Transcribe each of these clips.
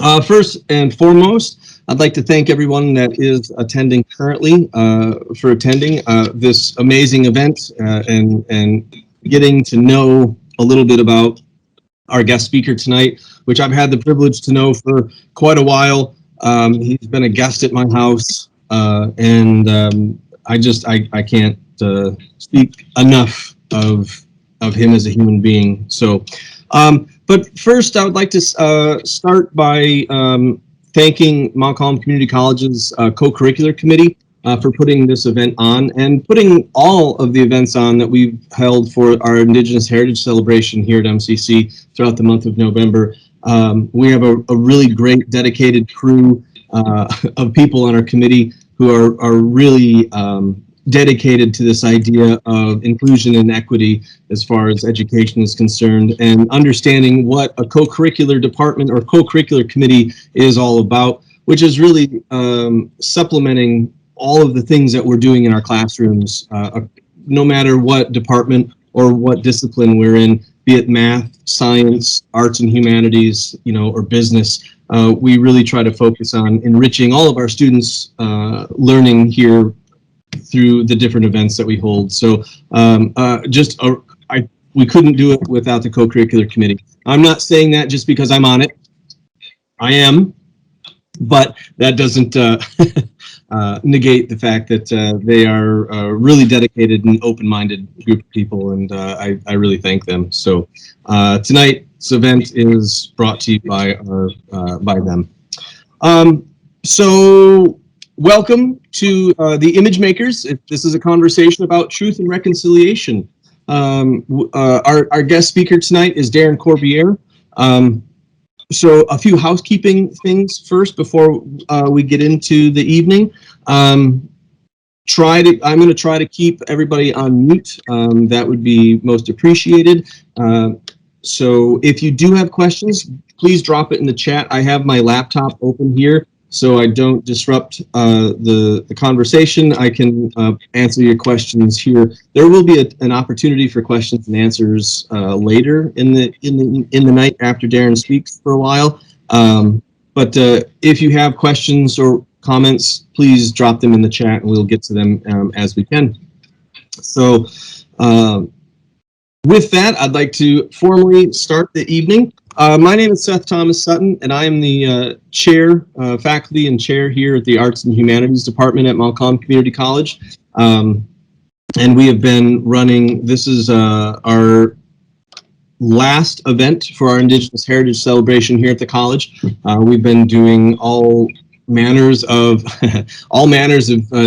First and foremost, I'd like to thank everyone that is attending currently for attending this amazing event and getting to know a little bit about our guest speaker tonight, which I've had the privilege to know for quite a while. He's been a guest at my house, and I can't speak enough of him as a human being. So. But first, I would like to start by thanking Montcalm Community College's co-curricular committee for putting this event on and putting all of the events on that we've held for our Indigenous Heritage Celebration here at MCC throughout the month of November. We have a really great dedicated crew of people on our committee who are really dedicated to this idea of inclusion and equity as far as education is concerned, and understanding what a co-curricular department or co-curricular committee is all about, which is really supplementing all of the things that we're doing in our classrooms, no matter what department or what discipline we're in, be it math, science, arts and humanities, or business. We really try to focus on enriching all of our students' learning here through the different events that we hold. So we couldn't do it without the co-curricular committee. I'm not saying that just because I'm on it. I am, but that doesn't negate the fact that they are a really dedicated and open-minded group of people, and I really thank them. So tonight's event is brought to you by them. So welcome to the Image Makers. This is a conversation about truth and reconciliation. Our guest speaker tonight is Darin Corbiere. So a few housekeeping things first before we get into the evening. I'm going to try to keep everybody on mute. That would be most appreciated. So if you do have questions, please drop it in the chat. I have my laptop open here, so I don't disrupt the conversation. I can answer your questions here. There will be an opportunity for questions and answers later in the night after Darren speaks for a while. But if you have questions or comments, please drop them in the chat, and we'll get to them as we can. So with that, I'd like to formally start the evening. My name is Seth Thomas Sutton, and I am the faculty and chair here at the Arts and Humanities Department at Montcalm Community College. And we have been running, this is our last event for our Indigenous Heritage Celebration here at the college. We've been doing all manners of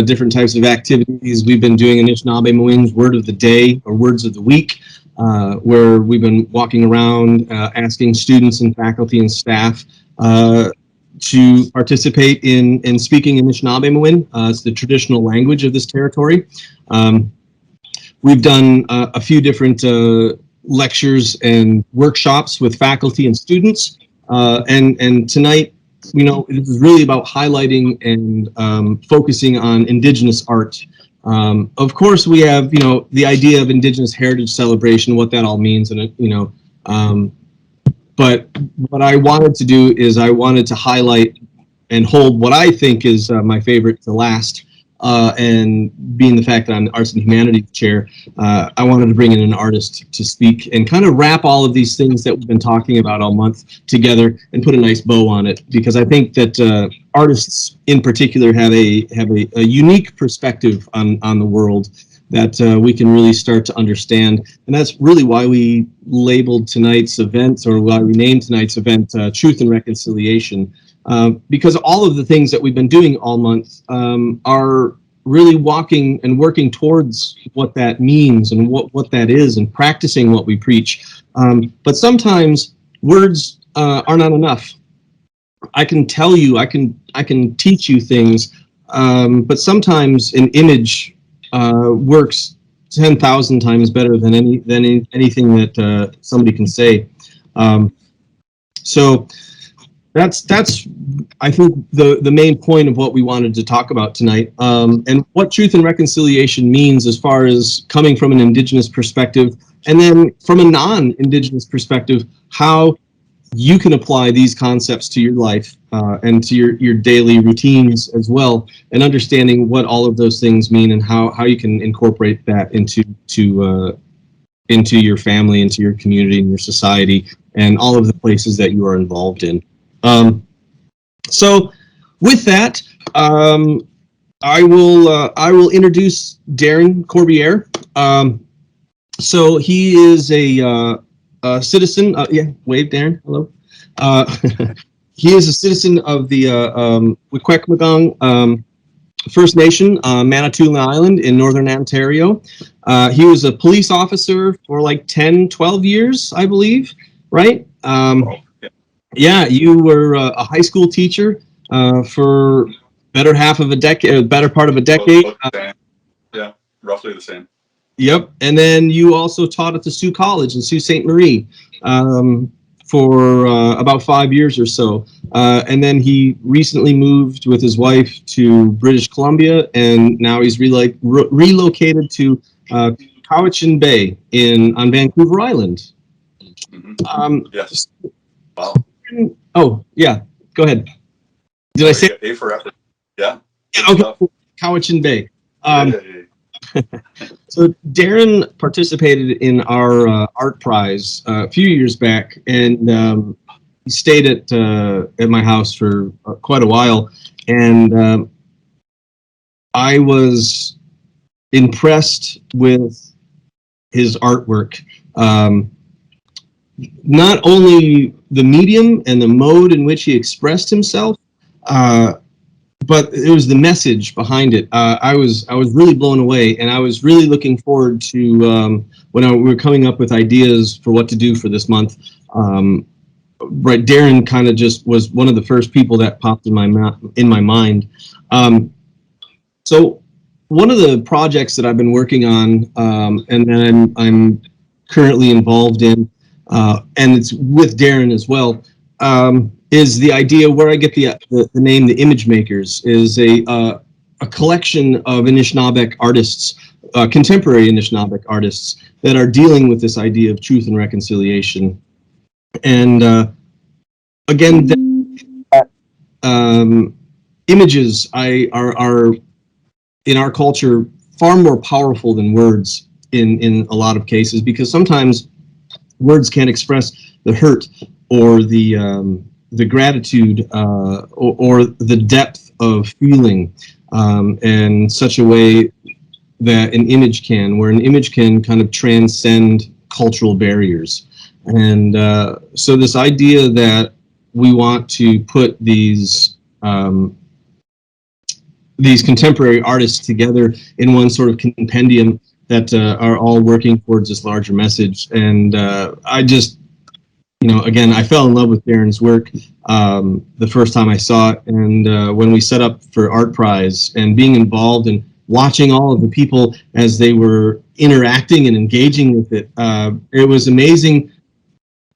different types of activities. We've been doing Anishinaabemowin's Word of the Day or Words of the Week, where we've been walking around asking students and faculty and staff to participate in speaking Anishinaabemowin. It's the traditional language of this territory. We've done a few different lectures and workshops with faculty and students, and tonight, this is really about highlighting and focusing on Indigenous art. Of course, we have, the idea of Indigenous Heritage Celebration, what that all means, and but what I wanted to do is I wanted to highlight and hold what I think is my favorite to last. And being the fact that I'm the Arts and Humanities chair, I wanted to bring in an artist to speak and kind of wrap all of these things that we've been talking about all month together and put a nice bow on it, because I think that artists in particular have a unique perspective on the world that we can really start to understand. And that's really why we labeled tonight's event, or why we named tonight's event, Truth and Reconciliation. Because all of the things that we've been doing all month are really walking and working towards what that means and what that is, and practicing what we preach. But sometimes words are not enough. I can tell you, I can teach you things, but sometimes an image works 10,000 times better than anything that somebody can say. So that's I think the main point of what we wanted to talk about tonight, and what truth and reconciliation means as far as coming from an Indigenous perspective, and then from a non-Indigenous perspective, how you can apply these concepts to your life and to your daily routines as well, and understanding what all of those things mean and how you can incorporate that into your family, into your community, and your society, and all of the places that you are involved in. So with that, I will introduce Darin Corbiere. So he is a citizen. Yeah, wave, Darren. Hello. He is a citizen of the Quebec First Nation, Manitoulin Island in Northern Ontario. He was a police officer for like 10, 12 years, I believe, right? Yeah, you were a high school teacher for better part of a decade. Yeah, roughly the same. Yep, and then you also taught at the Sault College in Sault Ste. Marie for about 5 years or so. And then he recently moved with his wife to British Columbia, and now he's relocated to Cowichan Bay on Vancouver Island. Yes. Wow. Oh, yeah, go ahead. Did I say A for effort? Yeah. Okay, Cowichan Bay. So Darren participated in our art prize a few years back, and he stayed at my house for quite a while, and I was impressed with his artwork. Not only the medium and the mode in which he expressed himself, but it was the message behind it. I was really blown away, and I was really looking forward to when we were coming up with ideas for what to do for this month. Right, Darren kind of just was one of the first people that popped in my mind. So one of the projects that I've been working on, and then I'm currently involved in, and it's with Darren as well. Is the idea where I get the name The Image Makers, is a collection of Anishinaabeg artists, contemporary Anishinaabeg artists, that are dealing with this idea of truth and reconciliation. And again, images are in our culture far more powerful than words in a lot of cases, because sometimes words can't express the hurt or the gratitude or the depth of feeling in such a way that an image can, where an image can kind of transcend cultural barriers. And so this idea that we want to put these contemporary artists together in one sort of compendium that are all working towards this larger message. And I just, again, I fell in love with Darren's work the first time I saw it, and when we set up for Art Prize and being involved and watching all of the people as they were interacting and engaging with it, it was amazing.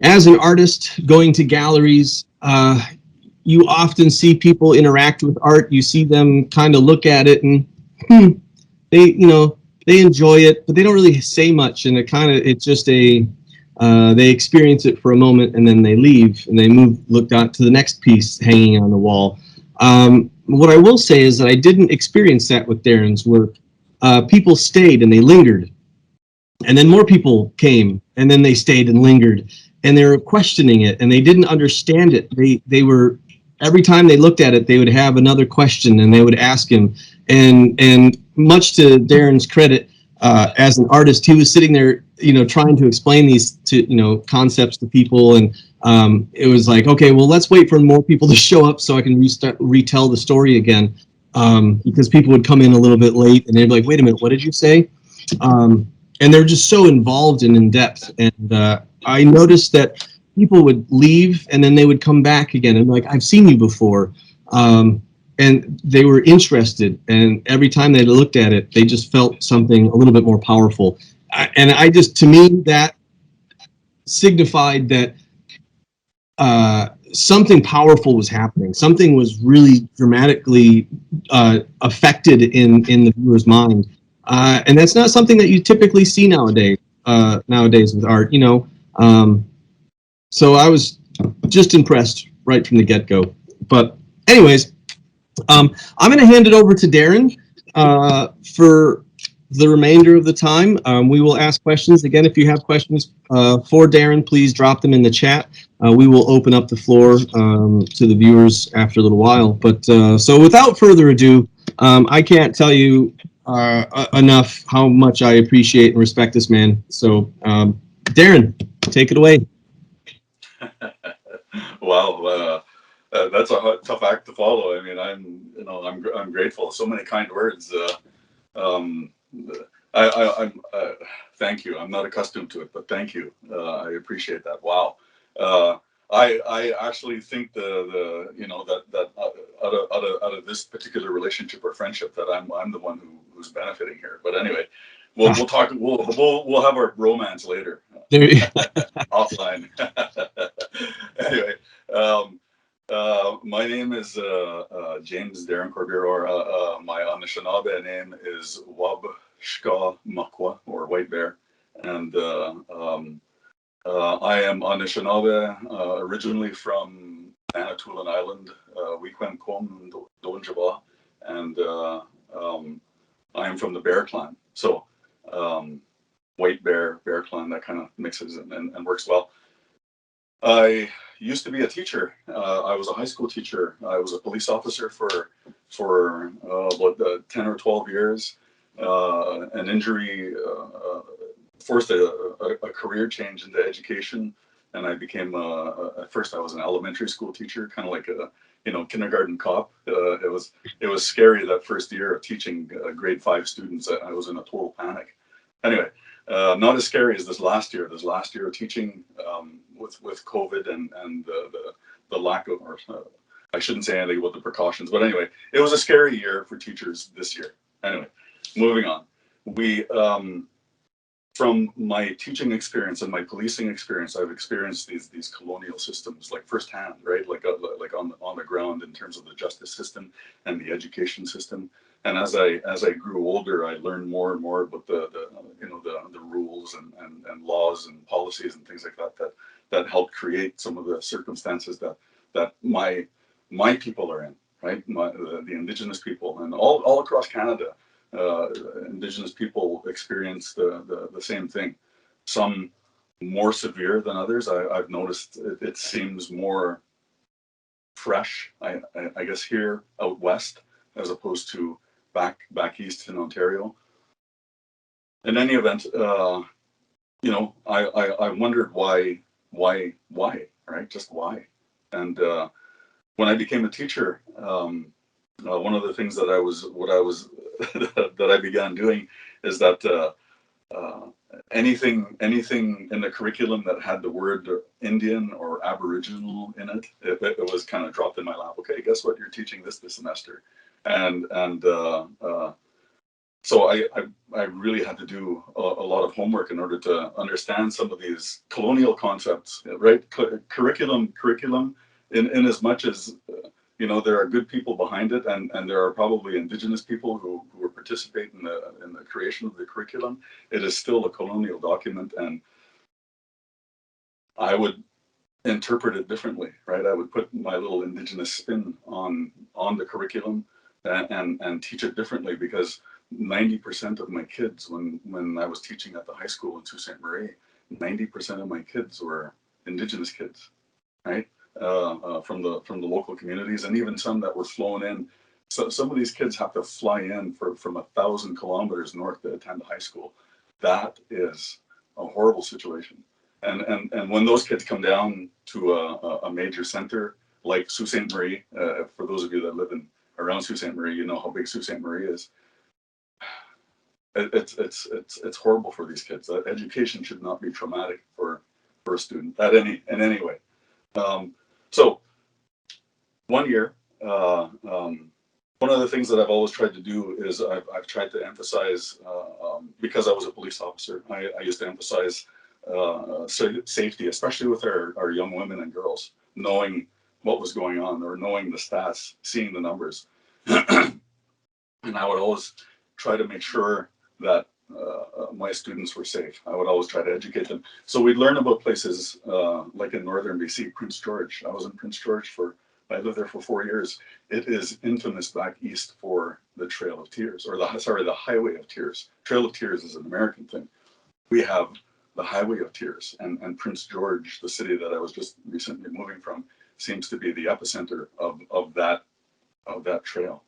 As an artist going to galleries, you often see people interact with art. You see them kind of look at it and they enjoy it, but they don't really say much, and it's just they experience it for a moment and then they leave and they look out to the next piece hanging on the wall. What I will say is that I didn't experience that with Darren's work. People stayed and they lingered, and then more people came and then they stayed and lingered, and they were questioning it and they didn't understand it. They were, every time they looked at it, they would have another question and they would ask him. And much to Darren's credit, as an artist, he was sitting there, trying to explain these concepts to people, and it was like, okay, well, let's wait for more people to show up so I can retell the story again, because people would come in a little bit late and they'd be like, wait a minute, what did you say? And they're just so involved and in depth. And I noticed that people would leave and then they would come back again and like, I've seen you before. And they were interested, and every time they looked at it, they just felt something a little bit more powerful. To me, that signified that something powerful was happening. Something was really dramatically affected in the viewer's mind. And that's not something that you typically see nowadays with art, So I was just impressed right from the get-go. But anyways, I'm going to hand it over to Darren for the remainder of the time. We will ask questions. Again, if you have questions for Darren, please drop them in the chat. We will open up the floor to the viewers after a little while. But so without further ado, I can't tell you enough how much I appreciate and respect this man. So Darren, take it away. Wow, that's a tough act to follow. I mean, I'm grateful. So many kind words. I'm thank you. I'm not accustomed to it, but thank you. I appreciate that. Wow. I actually think that out of this particular relationship or friendship that I'm the one who's benefiting here. But anyway, we'll talk. We'll have our romance later offline. Anyway, my name is James Darin Corbiere, or my Anishinaabe name is Wab Shka Makwa, or White Bear, and I am Anishinaabe, originally from Manitoulin Island, Weequahic Kom Donjaba, and I am from the Bear Clan. So White Bear, Bear Clan, that kind of mixes and works well. I used to be a teacher. I was a high school teacher. I was a police officer for about 10 or 12 years. An injury forced a career change into education, and I became at first I was an elementary school teacher, kind of like a kindergarten cop. It was scary that first year of teaching grade 5 students. I was in a total panic. Anyway, not as scary as this last year. This last year of teaching with COVID and the lack of, or I shouldn't say anything about the precautions, but anyway, it was a scary year for teachers this year. Anyway, moving on. We from my teaching experience and my policing experience, I've experienced these colonial systems like firsthand, right? Like on the ground in terms of the justice system and the education system. And as I grew older, I learned more and more about the rules and laws and policies and things like that helped create some of the circumstances that my people are in, right? The Indigenous people and all across Canada. Indigenous people experience the same thing. Some more severe than others. I've noticed it seems more fresh, I guess, here out west as opposed to back east in Ontario. In any event, I wondered why, right? Just why. And when I became a teacher, one of the things that I began doing is that anything in the curriculum that had the word Indian or Aboriginal in it, it was kind of dropped in my lap. Okay, guess what? You're teaching this semester, and so I really had to do a lot of homework in order to understand some of these colonial concepts, right? Curriculum in as much as there are good people behind it, and there are probably Indigenous people who participate in the creation of the curriculum. It is still a colonial document, and I would interpret it differently, right? I would put my little Indigenous spin on the curriculum and teach it differently, because 90% of my kids, when I was teaching at the high school in Sault Ste. Marie, 90% of my kids were Indigenous kids, right? From the local communities, and even some that were flown in. So some of these kids have to fly in from 1,000 kilometers north to attend high school. That is a horrible situation. And when those kids come down to a major center like Sault Ste. Marie, for those of you that live around Sault Ste. Marie, you know how big Sault Ste. Marie is. It's horrible for these kids. Education should not be traumatic for a student in any way. So 1 year, one of the things that I've always tried to do is I've tried to emphasize, because I was a police officer, I used to emphasize safety, especially with our young women and girls, knowing what was going on, or knowing the stats, seeing the numbers. And I would always try to make sure that my students were safe. I would always try to educate them. So we'd learn about places like in northern BC, Prince George. I was in Prince George I lived there for 4 years. It is infamous back east for the Trail of Tears, or the Highway of Tears. Trail of Tears is an American thing. We have the Highway of Tears, and Prince George, the city that I was just recently moving from, seems to be the epicenter of that trail.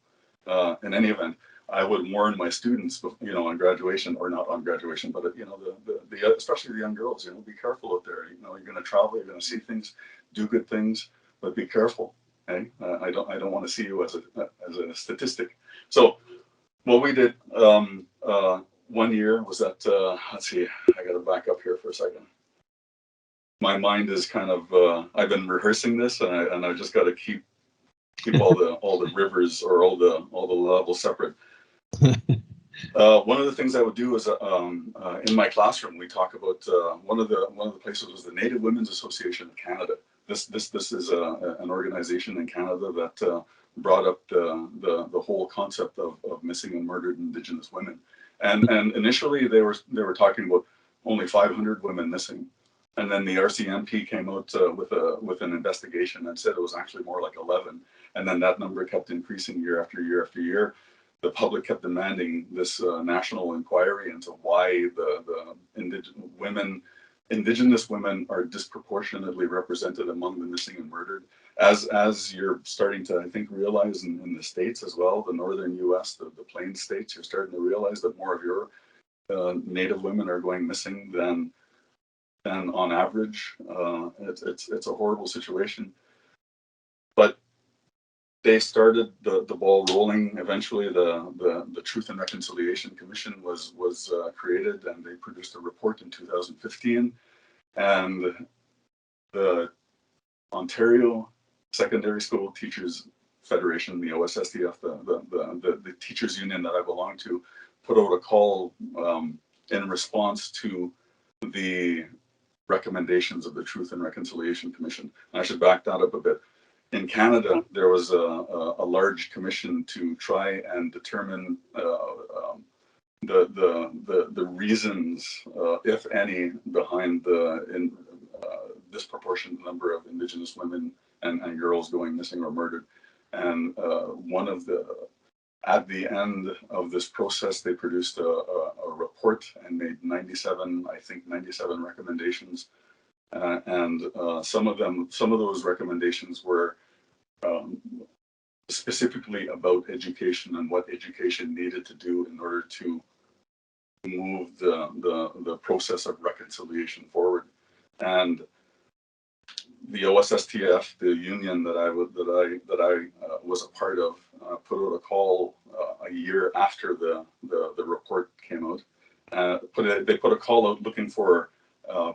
In any event, I would warn my students, on graduation, or not on graduation, but especially the young girls, be careful out there. You're going to travel, you're going to see things, do good things, but be careful. Okay? I don't want to see you as a statistic. So what we did 1 year was that. Let's see, I got to back up here for a second. My mind is kind of. I've been rehearsing this, and I just got to keep all the rivers or all the levels separate. One of the things I would do is in my classroom we talk about one of the places was the Native Women's Association of Canada. This is an organization in Canada that brought up the whole concept of missing and murdered Indigenous women, and initially they were talking about only 500 women missing. And then the RCMP came out with an investigation and said it was actually more like 11. And then that number kept increasing year after year after year. The public kept demanding this national inquiry into why the Indigenous women are disproportionately represented among the missing and murdered. As you're starting to, I think, realize in the States as well, the northern U.S., the Plains states, you're starting to realize that more of your Native women are going missing than on average. It's a horrible situation. But they started the ball rolling. Eventually, the Truth and Reconciliation Commission was created, and they produced a report in 2015. And the Ontario Secondary School Teachers Federation, the OSSTF, the teachers union that I belong to, put out a call in response to the recommendations of the Truth and Reconciliation Commission. And I should back that up a bit. In Canada, there was a large commission to try and determine the reasons, if any, behind the disproportionate number of Indigenous women and girls going missing or murdered. And at the end of this process, they produced a report and made 97 recommendations. And some of those recommendations were specifically about education and what education needed to do in order to move the process of reconciliation forward. And the OSSTF, the union that I was a part of, put out a call a year after the report came out. They put a call out looking for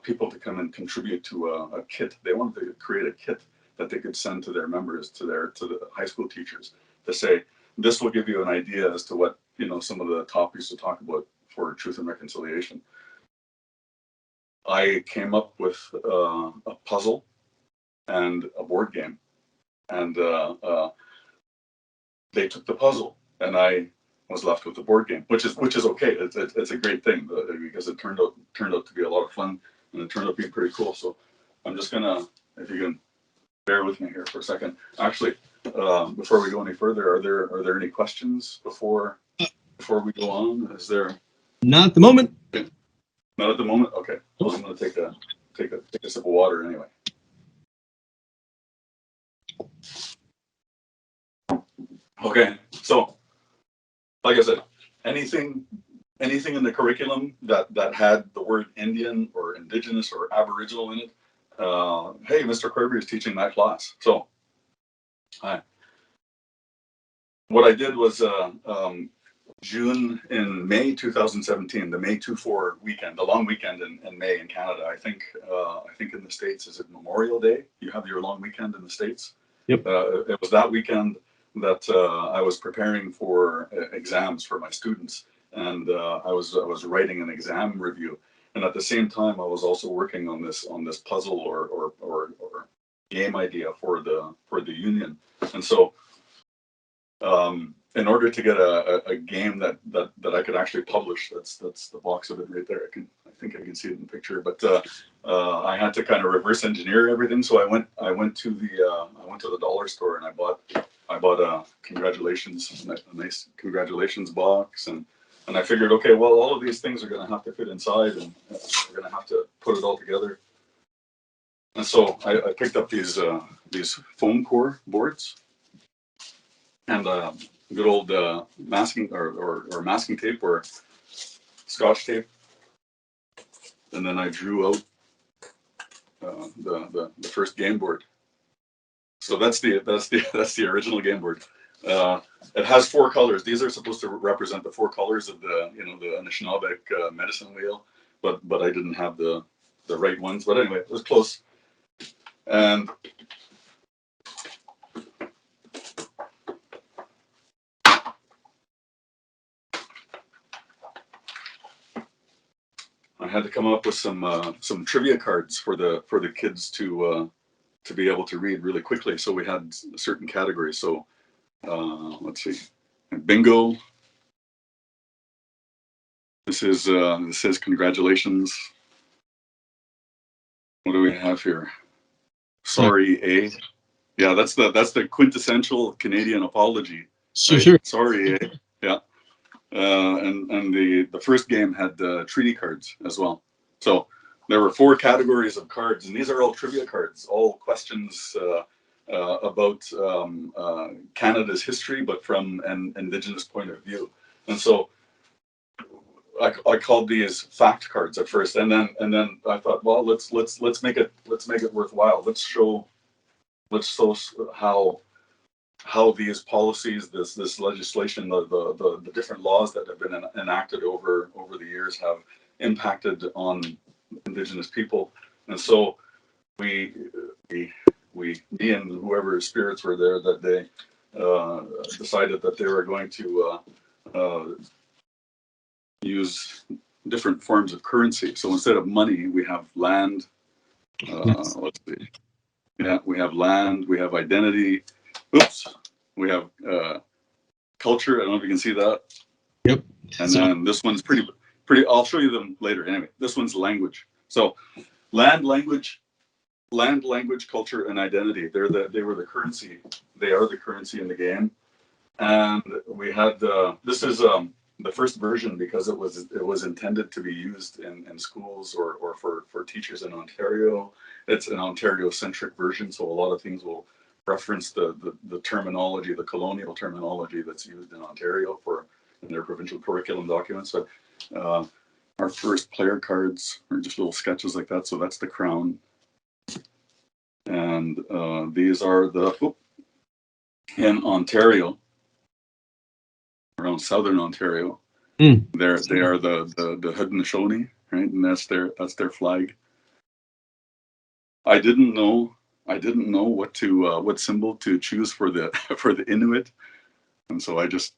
people to come and contribute to a kit. They wanted to create a kit that they could send to their members, to the high school teachers, to say, this will give you an idea as to what, some of the topics to talk about for Truth and Reconciliation. I came up with a puzzle and a board game, and they took the puzzle, and I was left with the board game, which is okay. It's a great thing because it turned out to be a lot of fun, and it turned out to be pretty cool. So I'm just gonna, if you can bear with me here for a second. Actually, before we go any further, are there any questions before we go on? Is there? Not at the moment. Not at the moment. Okay. Well, I'm gonna take a sip of water anyway. Okay. So, like I said, anything in the curriculum that had the word Indian or Indigenous or Aboriginal in it, hey, Mr. Corbiere is teaching that class. So, what I did was May 2017, the May 2-4 weekend, the long weekend in May in Canada. I think in the States, is it Memorial Day? You have your long weekend in the States? Yep. It was that weekend that I was preparing for exams for my students, and I was writing an exam review. And at the same time, I was also working on this puzzle or game idea for the union. And so in order to get a game that I could actually publish, that's the box of it right there. I think I can see it in the picture, but I had to kind of reverse engineer everything. So I went to the dollar store and I bought a congratulations, a nice congratulations box, and I figured, okay, well, all of these things are going to have to fit inside, and we're going to have to put it all together. And so I picked up these foam core boards and good old masking or masking tape or Scotch tape, and then I drew out the first game board. So that's the original game board. It has 4 colors. These are supposed to represent the 4 colors of the Anishinaabe medicine wheel, but I didn't have the right ones. But anyway, it was close. And I had to come up with some trivia cards for the kids to be able to read really quickly. So we had certain categories. So let's see, bingo. This says congratulations. What do we have here? Sorry, eh? Yeah, that's the quintessential Canadian apology. Sure, right? sure. Sorry, eh? Yeah. And the first game had treaty cards as well. So there were 4 categories of cards, and these are all trivia cards, all questions about Canada's history, but from an Indigenous point of view. And so I called these fact cards at first, and then I thought, well, let's make it worthwhile. Let's show how these policies, this legislation, the different laws that have been enacted over the years have impacted on Indigenous people. And so me and whoever spirits were there that day decided that they were going to use different forms of currency. So instead of money, we have land. Let's see. Yeah, we have land. We have identity. Oops. We have culture. I don't know if you can see that. Yep. And then this one's pretty. I'll show you them later. Anyway, this one's language. So land, language, culture, and identity. They were the currency. They are the currency in the game. And we had this is the first version because it was intended to be used in schools or for teachers in Ontario. It's an Ontario-centric version, so a lot of things will reference the terminology, the colonial terminology that's used in Ontario in their provincial curriculum documents. But our first player cards are just little sketches like that. So that's the crown, and these are in Ontario. Around southern Ontario, they are the Haudenosaunee, right? And that's their flag. I didn't know what symbol to choose for the Inuit, and so I just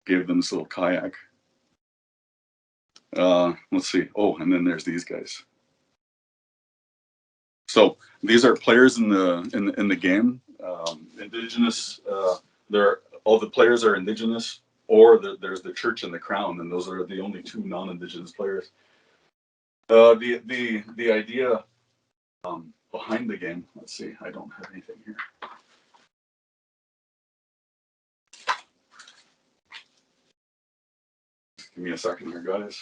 gave them this little kayak. Let's see. Oh, and then there's these guys. So these are players in the game. Indigenous. All the players are Indigenous, or there's the church and the crown, and those are the only 2 non-Indigenous players. The idea behind the game. Let's see. I don't have anything here. Give me a second here, guys.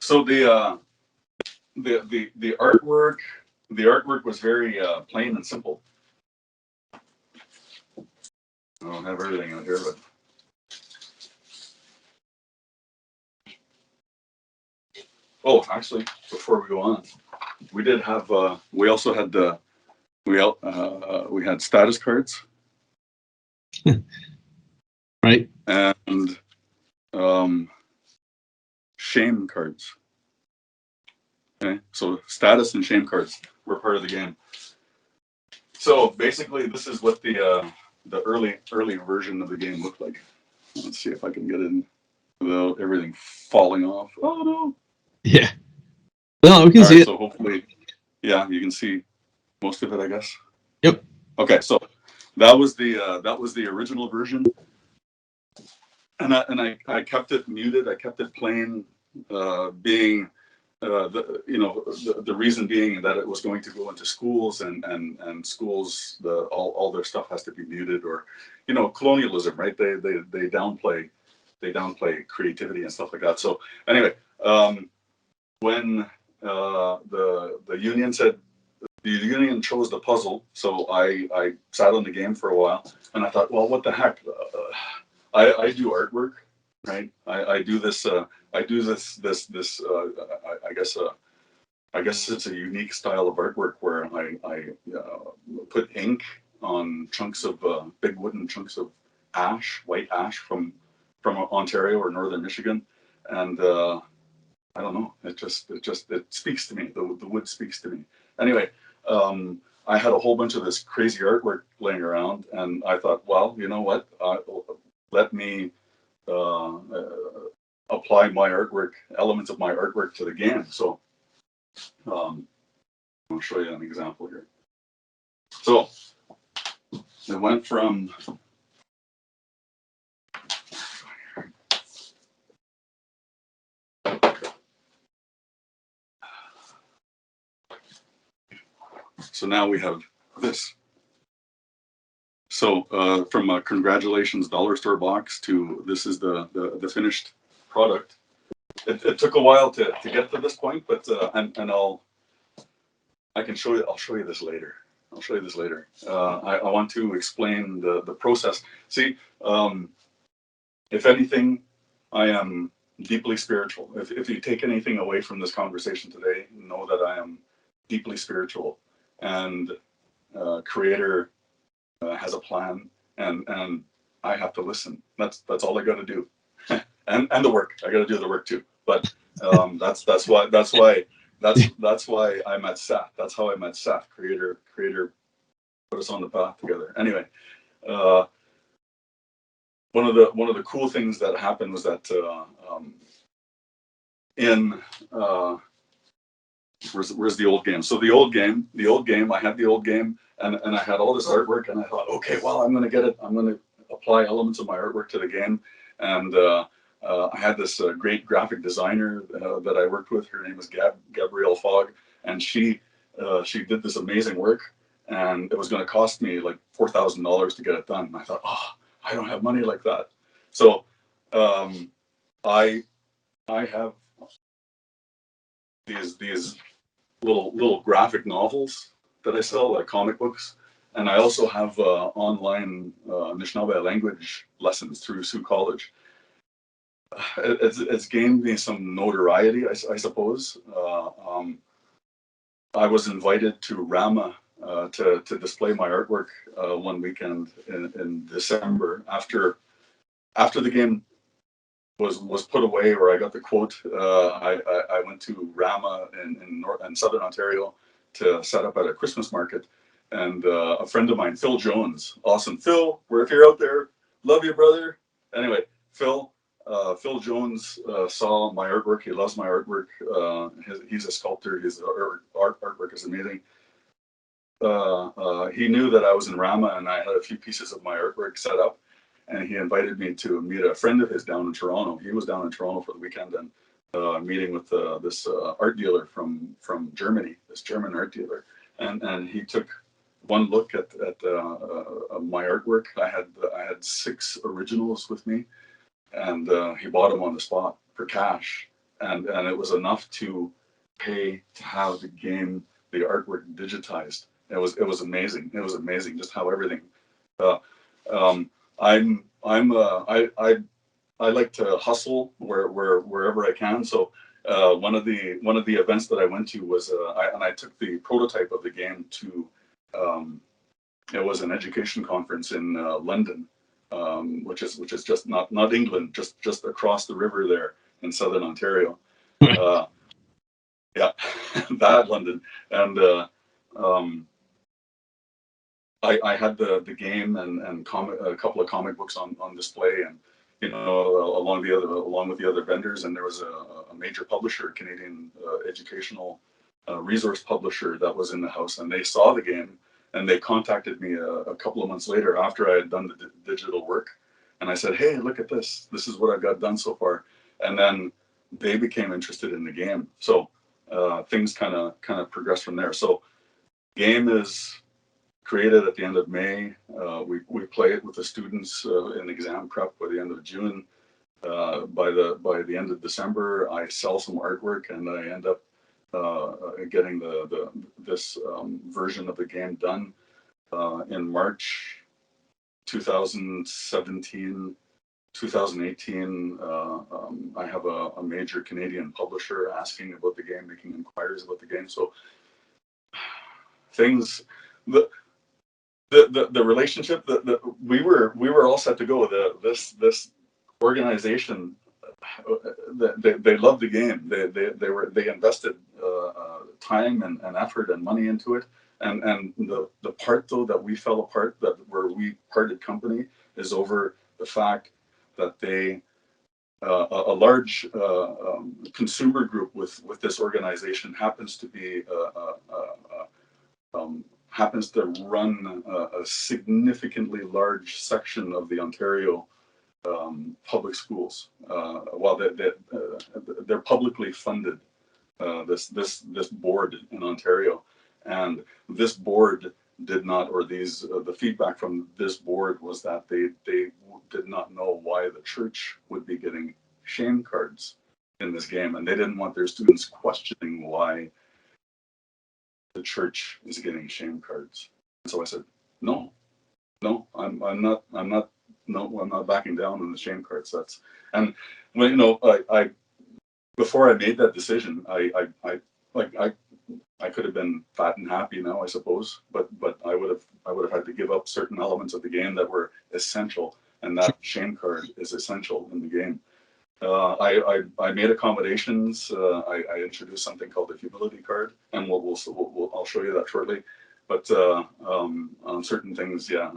So the artwork. The artwork was very plain and simple. I don't have everything out here, but actually, before we go on, we did have we also had we had status cards, Right, and shame cards. Okay, so status and shame cards were part of the game. So basically, this is what the early version of the game looked like. Let's see if I can get in without everything falling off. Oh no! yeah. No, we can see it. So hopefully, yeah, you can see most of it, I guess. Yep. Okay, so that was the original version, and I kept it muted. I kept it plain, being the reason being that it was going to go into schools, and schools, all their stuff has to be muted, or colonialism, right? They downplay creativity and stuff like that. So anyway, when the union said, the union chose the puzzle, so I sat on the game for a while, and I thought, well, what the heck? I do artwork, right? I do this. I do this. I guess it's a unique style of artwork where I put ink on chunks of big wooden chunks of ash, white ash from Ontario or northern Michigan, and I don't know. It speaks to me. The wood speaks to me. Anyway, I had a whole bunch of this crazy artwork laying around, and I thought, well, you know what? Let me apply my artwork, elements of my artwork to the game. So I'll show you an example here. So it went from so now we have this. So from a congratulations dollar store box to this is the finished product. It took a while to get to this point, but I'll show you this later. I'll show you this later. I want to explain the process. See, if anything, I am deeply spiritual. If you take anything away from this conversation today, know that I am deeply spiritual, and Creator has a plan, and I have to listen. That's all I got to do, and the work. I got to do the work too. But that's why I met Seth. That's how I met Seth. Creator put us on the path together. Anyway, one of the cool things that happened was that where's the old game? So the old game. I had the old game, and I had all this artwork, and I thought, okay, well, I'm going to apply elements of my artwork to the game, and I had this great graphic designer that I worked with. Her name is Gabrielle Fogg, and she did this amazing work, and it was going to cost me like $4,000 to get it done. And I thought, oh, I don't have money like that. So I have these little graphic novels that I sell, like comic books, and I also have online Anishinaabe language lessons through Sioux College. It's gained me some notoriety, I suppose. I was invited to Rama to display my artwork one weekend in December after the game was put away, or I got the quote. I went to Rama in southern Ontario to set up at a Christmas market, and a friend of mine, Phil Jones, awesome Phil, if you're out there, love you, brother. Anyway, Phil Jones saw my artwork. He loves my artwork. He's a sculptor. His artwork is amazing. He knew that I was in Rama and I had a few pieces of my artwork set up, and he invited me to meet a friend of his down in Toronto. He was down in Toronto for the weekend, and meeting with this art dealer from Germany, this German art dealer, and he took one look at my artwork. I had 6 originals with me, and he bought them on the spot for cash, and it was enough to pay to have the artwork digitized. It was amazing. It was amazing just how everything. I like to hustle wherever I can. So one of the events that I went to was I took the prototype of the game to it was an education conference in London, which is just not England, just across the river there in southern Ontario. Yeah, bad London, and I had the game and a couple of comic books on display, and along with the other vendors, and there was a major publisher, Canadian educational resource publisher, that was in the house, and they saw the game, and they contacted me a couple of months later after I had done the digital work, and I said, hey, look at this. This is what I've got done so far. And then they became interested in the game. So things kind of progressed from there. So game is created at the end of May. We play it with the students in exam prep by the end of June. By the end of December, I sell some artwork, and I end up getting this version of the game done in March 2017. 2018, I have a major Canadian publisher asking about the game, making inquiries about the game. So things, the relationship that we were all set to go. This organization, they loved the game. They invested time and effort and money into it. And the part though that we fell apart, that where we parted company, is over the fact that they a large consumer group with this organization happens to be happens to run a significantly large section of the Ontario public schools. While they're publicly funded, this board in Ontario, and this board did not, or the feedback from this board was that they did not know why the church would be getting shame cards in this game, and they didn't want their students questioning why the church is getting shame cards. And so I said, no, I'm not backing down on the shame cards. And when I before I made that decision, I could have been fat and happy now, I suppose, but I would have had to give up certain elements of the game that were essential, and that shame card is essential in the game. I made accommodations. I introduced something called the humility card, and I'll show you that shortly. But on certain things, yeah,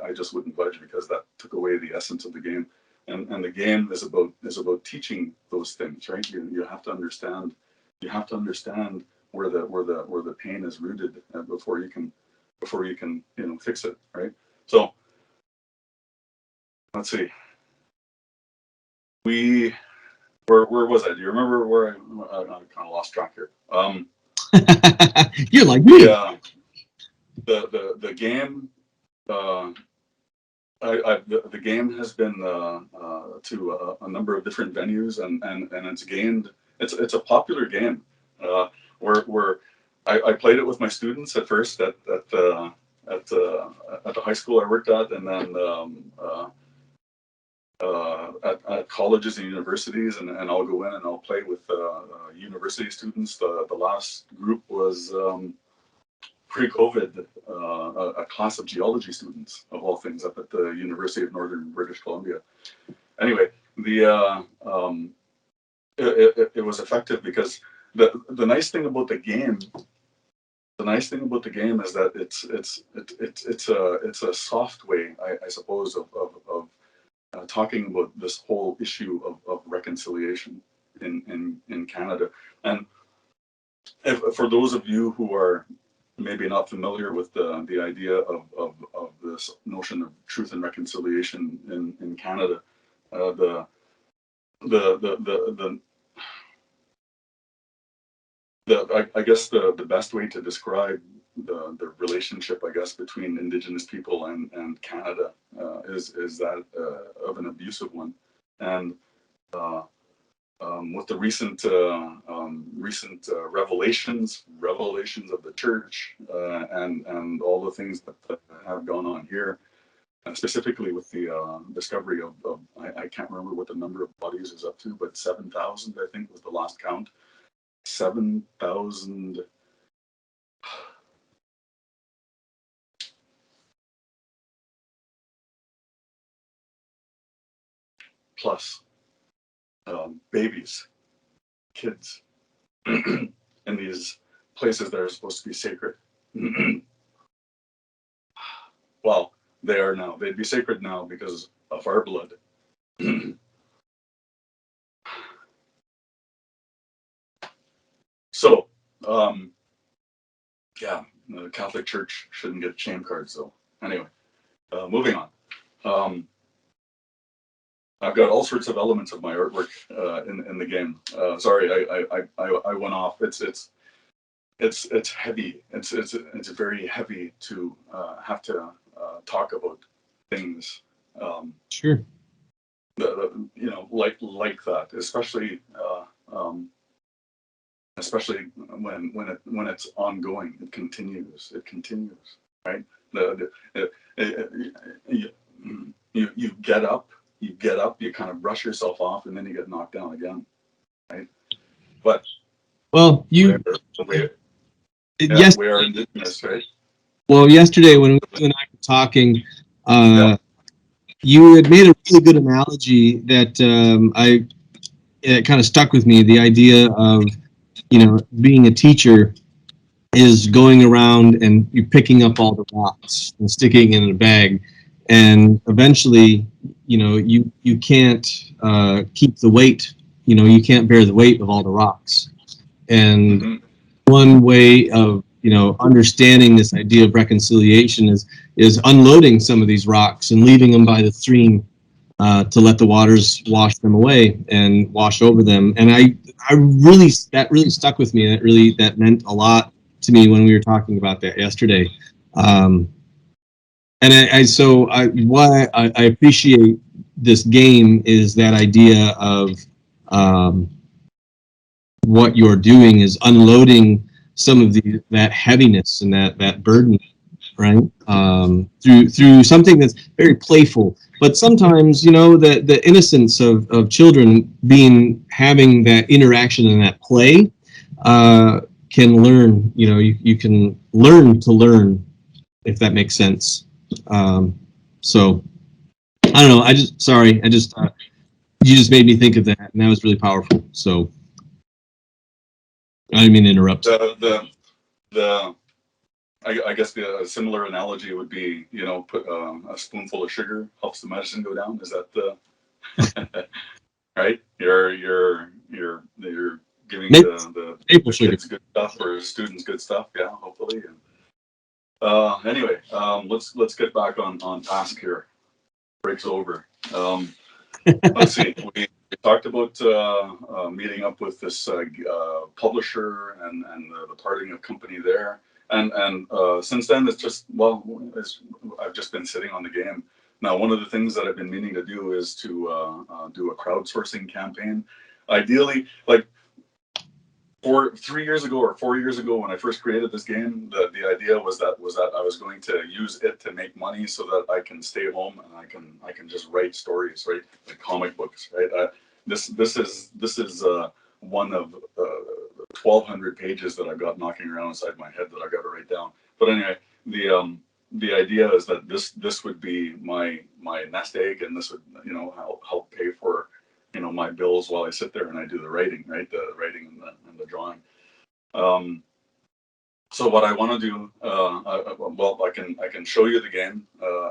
I just wouldn't budge, because that took away the essence of the game. And the game is about teaching those things, right? You have to understand. You have to understand where the pain is rooted before you can fix it, right? So let's see. Where was I? Do you remember where I kind of lost track here? You're like me. The game. The game has been to a number of different venues, and it's gained. It's a popular game. Where I played it with my students at first at the high school I worked at, and then at colleges and universities, and I'll go in and I'll play with university students. The last group was pre-COVID, a class of geology students, of all things, up at the University of Northern British Columbia. Anyway, it was effective because the nice thing about the game. The nice thing about the game is that it's a soft way, I suppose, of talking about this whole issue of reconciliation in Canada. And for those of you who are maybe not familiar with the idea of this notion of truth and reconciliation in Canada, I guess the best way to describe the relationship, I guess, between Indigenous people and Canada is that of an abusive one. And with the recent revelations of the church and all the things that have gone on here, specifically with the discovery of I can't remember what the number of bodies is up to, but 7,000 I think was the last count. 7,000 plus babies, kids in these places that are supposed to be sacred. Well, they are now. They'd be sacred now because of our blood. So, yeah, the Catholic Church shouldn't get shame cards. So anyway, moving on. I've got all sorts of elements of my artwork in the game. Sorry, I went off. It's heavy. It's very heavy to have to talk about things. Sure. You know, like that, especially when it's ongoing. It continues, right? You get up, you kind of brush yourself off, and then you get knocked down again, right? But Well, we yes. are Indigenous, right? Well, yesterday when you and I were talking, you had made a really good analogy that it kind of stuck with me. The idea of, you know, being a teacher is going around and you're picking up all the rocks and sticking in a bag, and eventually, you know, you can't keep the weight. You know, you can't bear the weight of all the rocks. And one way of, you know, understanding this idea of reconciliation is unloading some of these rocks and leaving them by the stream to let the waters wash them away and wash over them. And that really stuck with me. That meant a lot to me when we were talking about that yesterday. And why I appreciate this game is that idea of what you're doing is unloading some of that heaviness and that burden, right? Through something that's very playful. But sometimes, you know, the innocence of children having that interaction and that play can learn, you know, you can learn to learn, if that makes sense. So I don't know. You just made me think of that, and that was really powerful. So I didn't mean to interrupt. I guess the similar analogy would be, you know, put a spoonful of sugar helps the medicine go down. Is that the right? You're giving the kids good stuff or students good stuff. Yeah, hopefully. And, anyway, let's get back on task here. Breaks over. Let's see. We talked about meeting up with this publisher and the parting of company there. And since then, it's just, I've just been sitting on the game. Now, one of the things that I've been meaning to do is to do a crowdsourcing campaign. Ideally, like 3 years ago or 4 years ago, when I first created this game, the idea was that I was going to use it to make money so that I can stay home and I can just write stories, right? Like comic books, right? This is one of 1,200 pages that I've got knocking around inside my head that I've got to write down. But anyway, the idea is that this would be my nest egg, and this would, you know, help pay for, you know, my bills while I sit there and I do the writing, right? The writing and the drawing. So what I want to do, I can show you the game,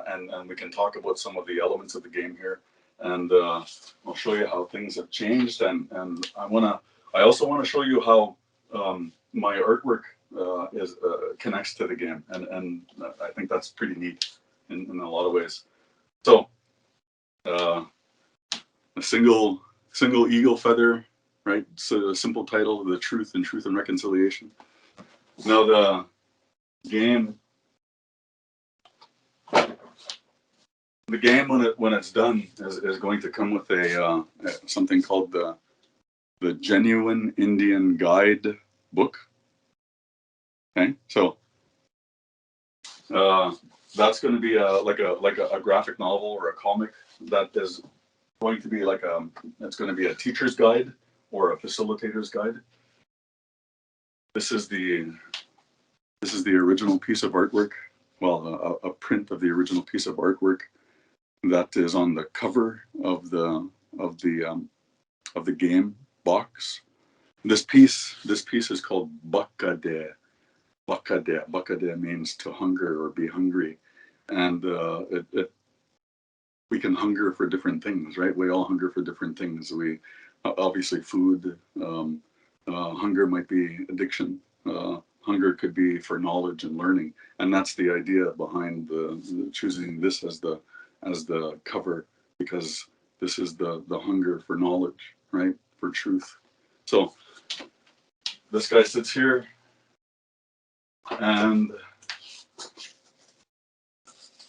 and we can talk about some of the elements of the game here, and I'll show you how things have changed, and I also want to show you how my artwork connects to the game, and I think that's pretty neat in a lot of ways. So a single eagle feather, right? So a simple title, The Truth and Reconciliation. Now the game when it's done is going to come with a something called the Genuine Indian Guide book. Okay, so that's going to be like a graphic novel or a comic that is going to be it's going to be a teacher's guide or a facilitator's guide. This is the original piece of artwork. Well, a print of the original piece of artwork that is on the cover of the game box. This piece is called Bakade. Bakade. Bakade means to hunger or be hungry, and we can hunger for different things, right? We all hunger for different things. We obviously food. Hunger might be addiction. hunger could be for knowledge and learning, and that's the idea behind the choosing this as the cover, because this is the hunger for knowledge, right? For truth. So this guy sits here, and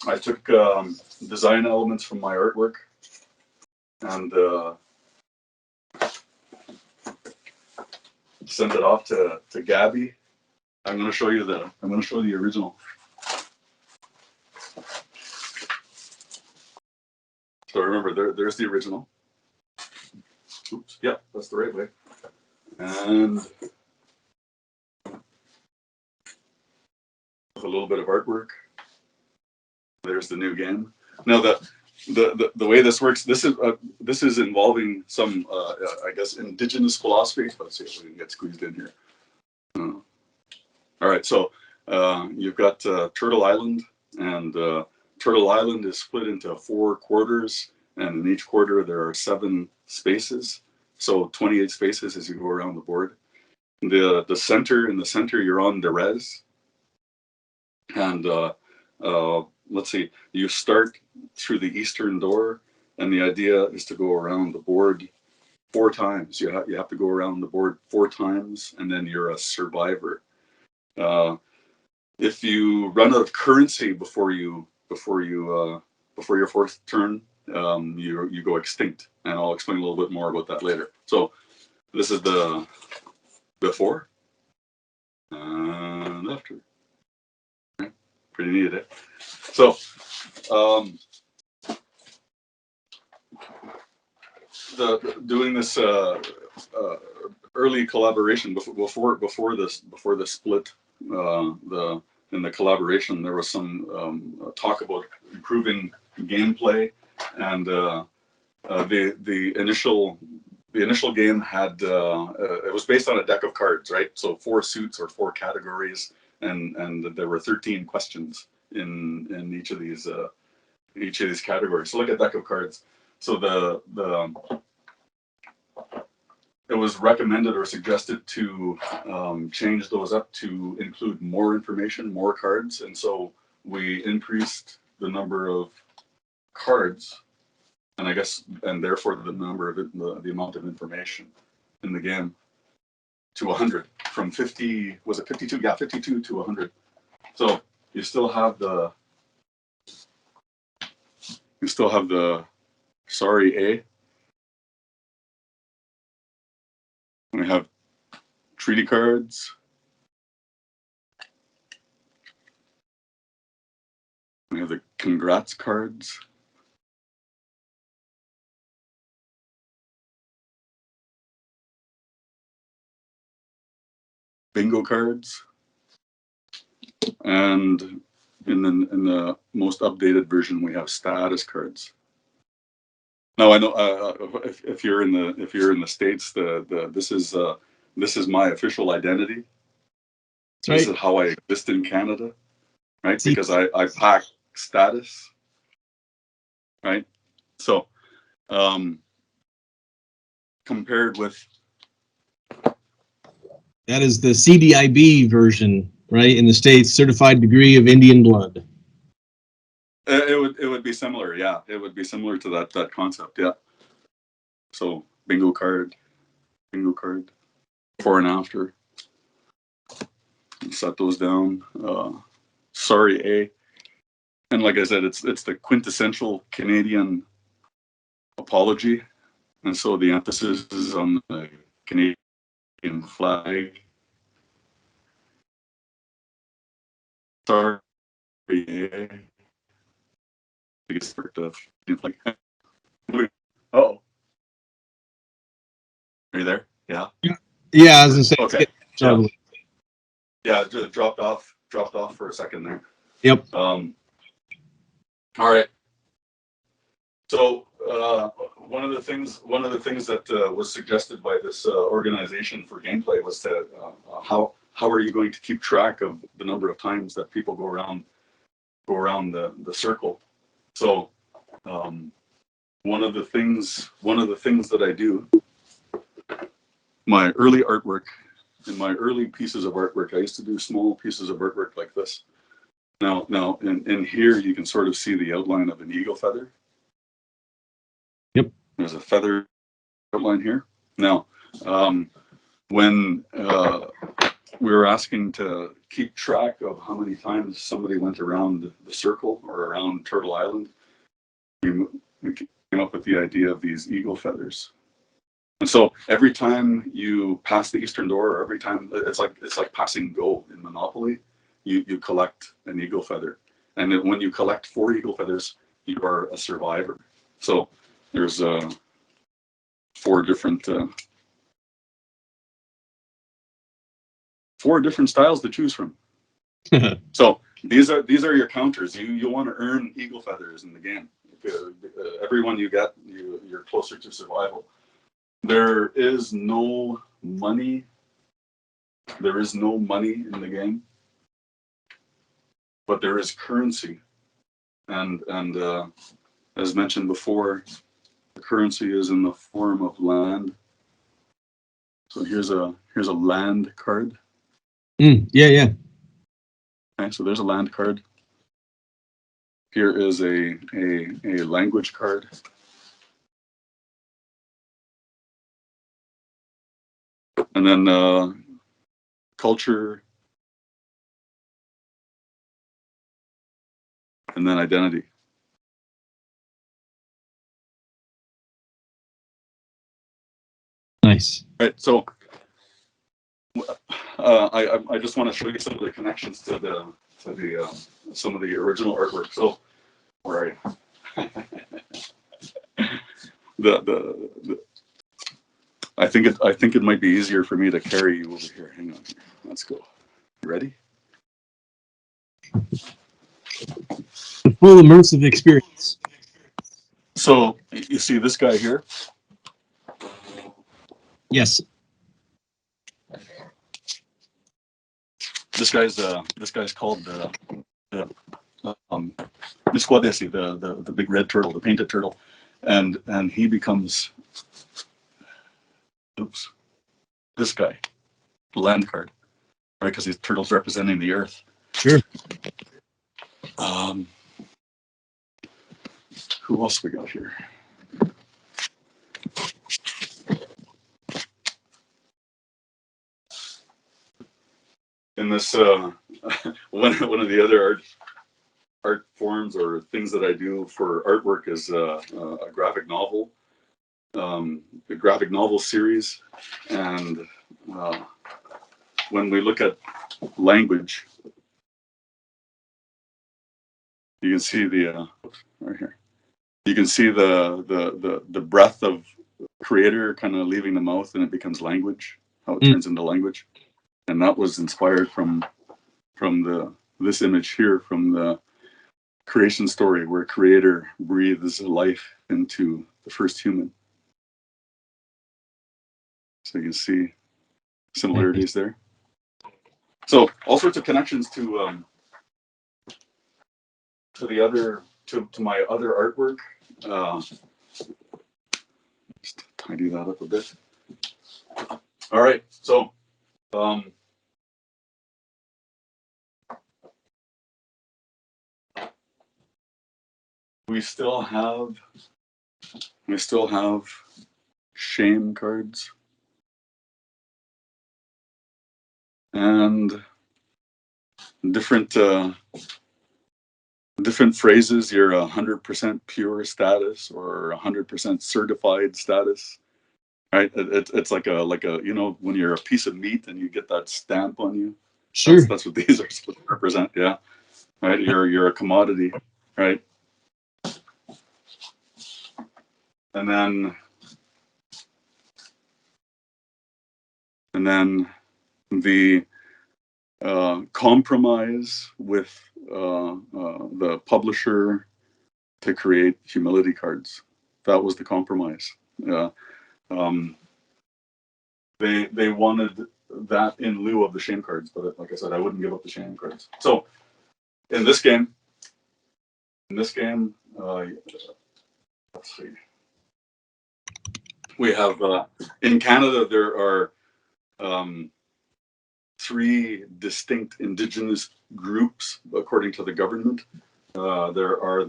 I took design elements from my artwork and sent it off to Gabby. I'm going to show you the original. So remember, there's the original. Oops, yeah, that's the right way. And with a little bit of artwork, there's the new game. Now the way this works, this is involving some I guess indigenous philosophy. Let's see if we can get squeezed in here. All right, so you've got Turtle Island, and Turtle Island is split into 4 quarters, and in each quarter there are 7 spaces, so 28 spaces as you go around the board. In the center, you're on the res, and let's see, you start through the eastern door, and the idea is to go around the board 4 times. You have to go around the board 4 times, and then you're a survivor. If you run out of currency before your 4th turn, you go extinct, and I'll explain a little bit more about that later. So this is the before and after. Okay. Pretty neat, eh? So doing this early collaboration before the split, in the collaboration, there was some talk about improving gameplay, and the initial game had it was based on a deck of cards, right? So 4 suits or 4 categories, and there were 13 questions in each of these categories. So like a deck of cards. So it was recommended or suggested to change those up to include more information, more cards, and so we increased the number of cards, and I guess, and therefore the number of the amount of information in the game to 100, from 50. Was it 52? Yeah, 52 to 100. So you still have the sorry A. We have treaty cards. We have the congrats cards. Bingo cards. And in the most updated version, we have status cards. Now I know if you're in the States, this is my official identity. Right. This is how I exist in Canada, right? See, because I pack status, right? So compared with, that is the CDIB version, right? In the States, certified degree of Indian blood. It would be similar, yeah. It would be similar to that concept, yeah. So bingo card, before and after. Set those down. Sorry A, and like I said, it's the quintessential Canadian apology, and so the emphasis is on the Canadian flag. Sorry A. Biggest part of flag. Oh, are you there? Yeah. Yeah, I was gonna say. Okay. Yeah, just dropped off for a second there. Yep. All right. So one of the things that was suggested by this organization for gameplay was to how are you going to keep track of the number of times that people go around the circle? So one of the things that I do, my early artwork my early pieces of artwork, I used to do small pieces of artwork like this. Now, in here, you can sort of see the outline of an eagle feather. Yep. There's a feather outline here. Now, when we were asking to keep track of how many times somebody went around the circle or around Turtle Island, we came up with the idea of these eagle feathers. And so every time you pass the eastern door, or every time it's like passing go in Monopoly, you collect an eagle feather. And then when you collect 4 eagle feathers, you are a survivor. So there's 4 different styles to choose from. So these are your counters. You want to earn eagle feathers in the game. Every one you get, you're closer to survival. There is no money. There is no money in the game, but there is currency, and as mentioned before, the currency is in the form of land. So here's a land card. Yeah. Okay, so there's a land card. Here is a language card. And then culture, and then identity. Nice. Right. So I just want to show you some of the connections to the some of the original artwork. So where I the I think it might be easier for me to carry you over here. Hang on here. Let's go. You ready? The full immersive experience. So you see this guy here? Yes. This guy's called the Misquadesi, the big red turtle, the painted turtle, and he becomes this guy, the land card, right? Because these turtles representing the earth. Sure. Who else we got here? In this one of the other art forms or things that I do for artwork is a graphic novel, the graphic novel series, and when we look at language, you can see the right here. You can see the breath of creator kind of leaving the mouth, and it becomes language. How it turns into language, and that was inspired from this image here from the creation story where creator breathes life into the first human. So you can see similarities there. So all sorts of connections to the other to my other artwork. Just tidy that up a bit. All right, so we still have shame cards and different phrases. You're 100% pure status or 100% certified status, right? It's like a when you're a piece of meat and you get that stamp on you. Sure. That's what these are supposed to represent. Yeah, right. You're a commodity, right? And then the compromise with the publisher to create humility cards. That was the compromise. They wanted that in lieu of the shame cards, but like I said, I wouldn't give up the shame cards. So in this game, let's see. We have in Canada there are three distinct Indigenous groups according to the government. There are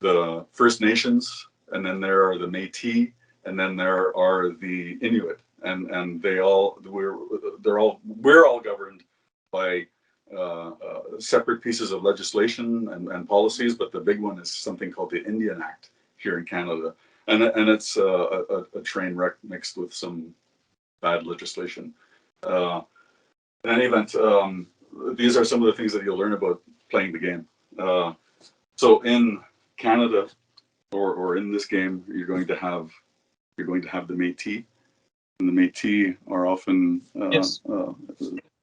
the First Nations, and then there are the Métis, and then there are the Inuit, and we're all governed by separate pieces of legislation and policies, but the big one is something called the Indian Act here in Canada, and it's a train wreck mixed with some bad legislation. In any event, these are some of the things that you'll learn about playing the game. So in Canada, or in this game, you're going to have the Métis, and the Métis are often Yes.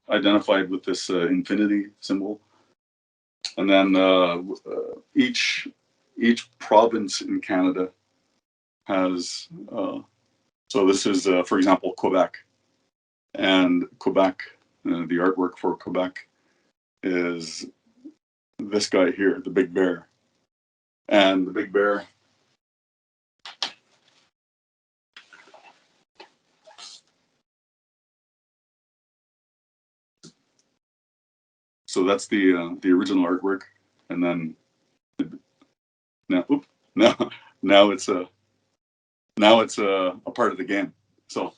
identified with this infinity symbol, and then each province in Canada has. So this is, for example, Quebec, and Quebec. The artwork for Quebec is this guy here, the big bear. And the big bear so that's the original artwork, and then now it's a part of the game. So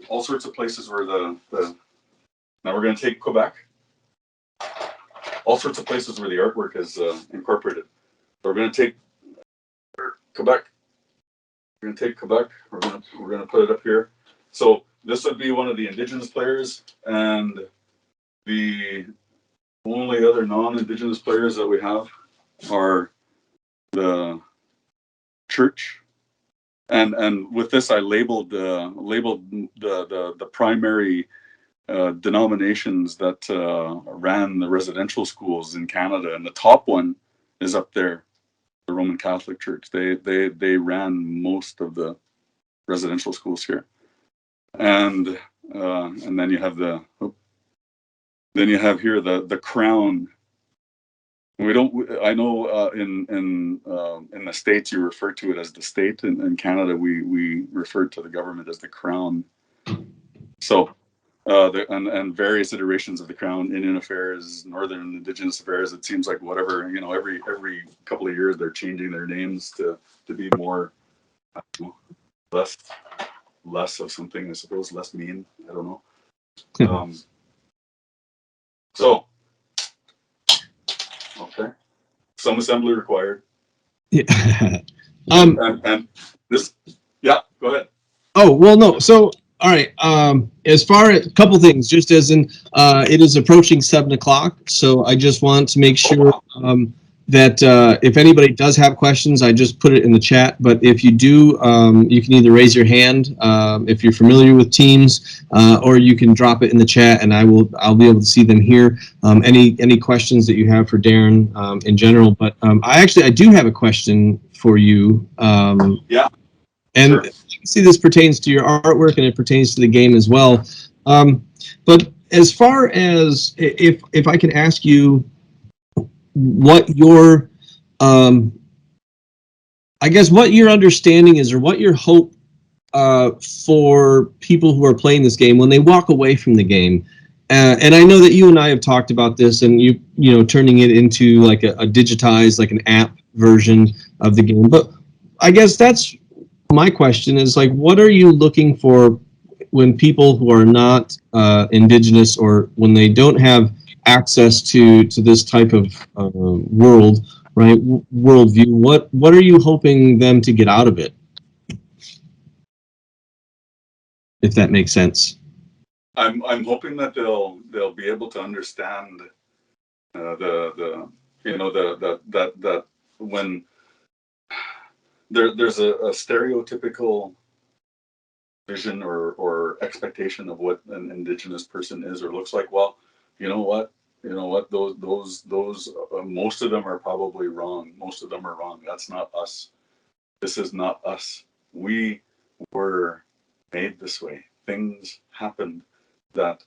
all sorts of places where now we're going to take Quebec. All sorts of places where the artwork is incorporated. So we're going to take Quebec. We're going to take Quebec. We're going to put it up here. So this would be one of the Indigenous players, and the only other non-Indigenous players that we have are the church. And with this, I labeled the primary denominations that ran the residential schools in Canada, and the top one is up there, the Roman Catholic Church. They ran most of the residential schools here, and then you have here the crown. We don't. I know in the States you refer to it as the state. In Canada, we refer to the government as the crown. So. And various iterations of the Crown, Indian Affairs, Northern Indigenous Affairs. It seems like whatever, every couple of years they're changing their names to be more, less of something, I suppose, less mean. I don't know. So, okay, some assembly required. Yeah. And this, yeah, go ahead. Oh, well, no. So, all right. As far as a couple things, just as in, it is approaching 7:00, so I just want to make sure that if anybody does have questions, I just put it in the chat. But if you do, you can either raise your hand if you're familiar with Teams, or you can drop it in the chat, and I'll be able to see them here. Any questions that you have for Darren in general, but I do have a question for you. Yeah. And sure. You can see this pertains to your artwork, and it pertains to the game as well. But as far as if I can ask you what your what your understanding is, or what your hope for people who are playing this game when they walk away from the game. And I know that you and I have talked about this, and you turning it into like a digitized, like an app version of the game. But I guess that's my question is, like, what are you looking for when people who are not Indigenous, or when they don't have access to this type of world, right, worldview? What are you hoping them to get out of it, if that makes sense? I'm hoping that they'll be able to understand that when there's a stereotypical vision or expectation of what an Indigenous person is or looks like. Well, you know what? Those most of them are probably wrong. Most of them are wrong. That's not us. This is not us. We were made this way. Things happened that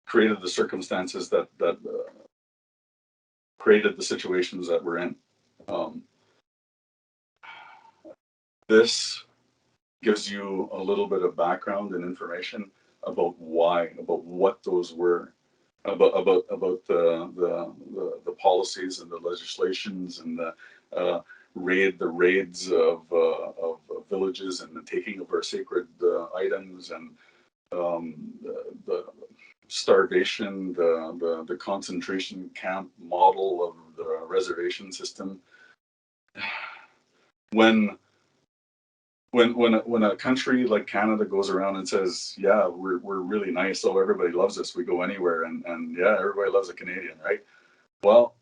created the circumstances that created the situations that we're in. This gives you a little bit of background and information about why, about what those were, about the policies and the legislations and the raids of villages and the taking of our sacred items and the starvation, the concentration camp model of the reservation system. When a country like Canada goes around and says, yeah, we're really nice, so everybody loves us, we go anywhere, and yeah, everybody loves a Canadian, right? Well,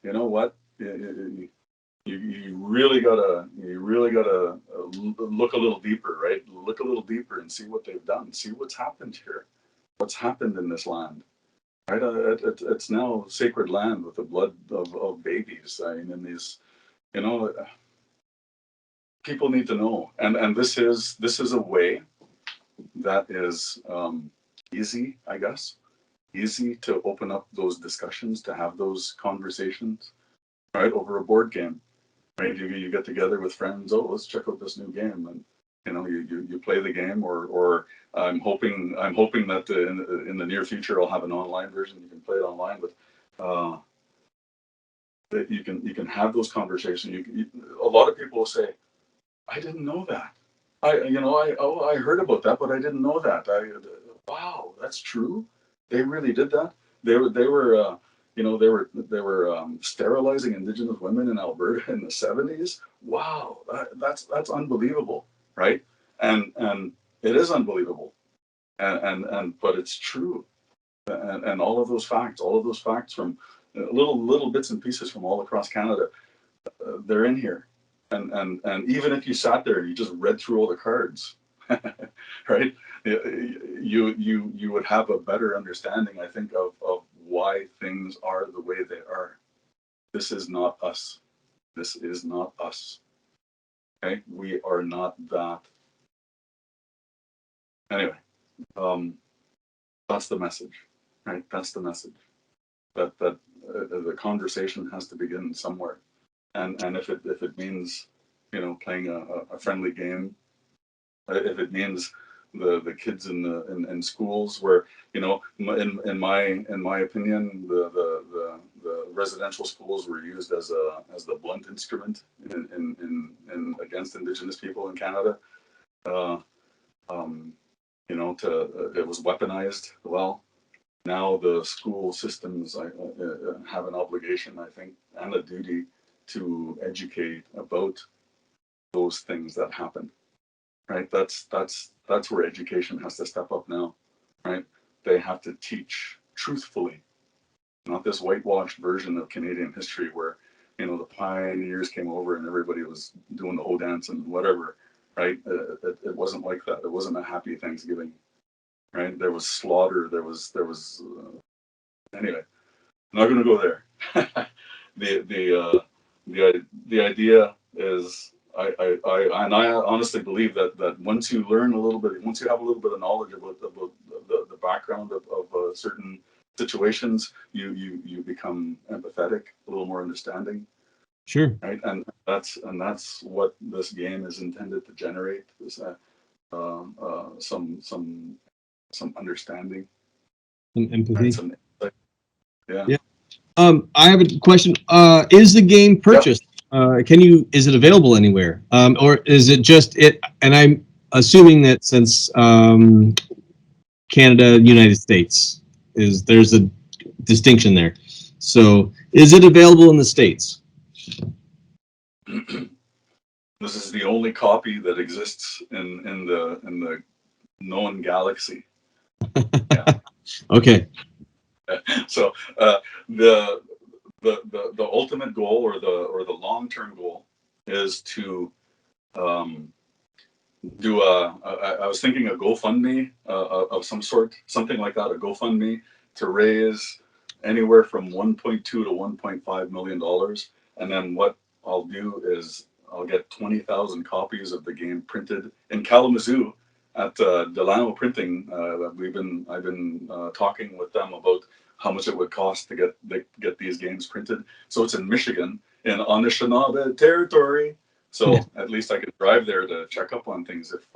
you know what? You really gotta look a little deeper, right? Look a little deeper and see what they've done, see what's happened here, what's happened in this land, right? It's now sacred land with the blood of babies. I mean, in these, you know, people need to know, and this is a way that is easy, I guess, easy to open up those discussions, to have those conversations, right, over a board game, right? You get together with friends. Oh, let's check out this new game, and you know, you play the game, or I'm hoping that in the near future I'll have an online version. You can play it online, but that you can have those conversations. A lot of people will say, I didn't know that. I heard about that, but I didn't know that. Wow, that's true. They really did that. They were they were sterilizing Indigenous women in Alberta in the 70s. Wow, that's unbelievable, right? And it is unbelievable, and but it's true. And all of those facts from little bits and pieces from all across Canada, they're in here. And even if you sat there and you just read through all the cards, right, you would have a better understanding, I think, of why things are the way they are. This is not us. This is not us. Okay, we are not that. Anyway, that's the message, right? That's the message. That the conversation has to begin somewhere, and if it means, you know, playing a friendly game, if it means the kids in schools where, you know, in my opinion, the residential schools were used as the blunt instrument in against Indigenous people in Canada. You know, it was weaponized. Well, now the school systems have an obligation, I think, and a duty to educate about those things that happen. Right? That's where education has to step up now. Right? They have to teach truthfully, not this whitewashed version of Canadian history where, you know, the pioneers came over and everybody was doing the whole dance and whatever. Right? It wasn't like that. It wasn't a happy Thanksgiving. Right? There was slaughter. There was anyway. I'm not going to go there. The idea is, I honestly believe that once you learn a little bit, once you have a little bit of knowledge about the background of certain situations, you become empathetic, a little more understanding. Sure. Right, and that's what this game is intended to generate. Is some understanding, Some empathy. right? Some insight. Yeah. Yeah. I have a question. Is the game purchased? Yep. Is it available anywhere? Or is it just it? And I'm assuming that since Canada, United States, there's a distinction there. So is it available in the States? This is the only copy that exists in the known galaxy. Yeah. Okay. So the ultimate goal or the long-term goal is to do I was thinking a GoFundMe of some sort, something like that, a GoFundMe to raise anywhere from 1.2 to 1.5 million dollars, and then what I'll do is I'll get 20,000 copies of the game printed in Kalamazoo at Delano Printing. I've been talking with them about how much it would cost to get these games printed. So it's in Michigan, in Anishinaabe territory, So at least I could drive there to check up on things if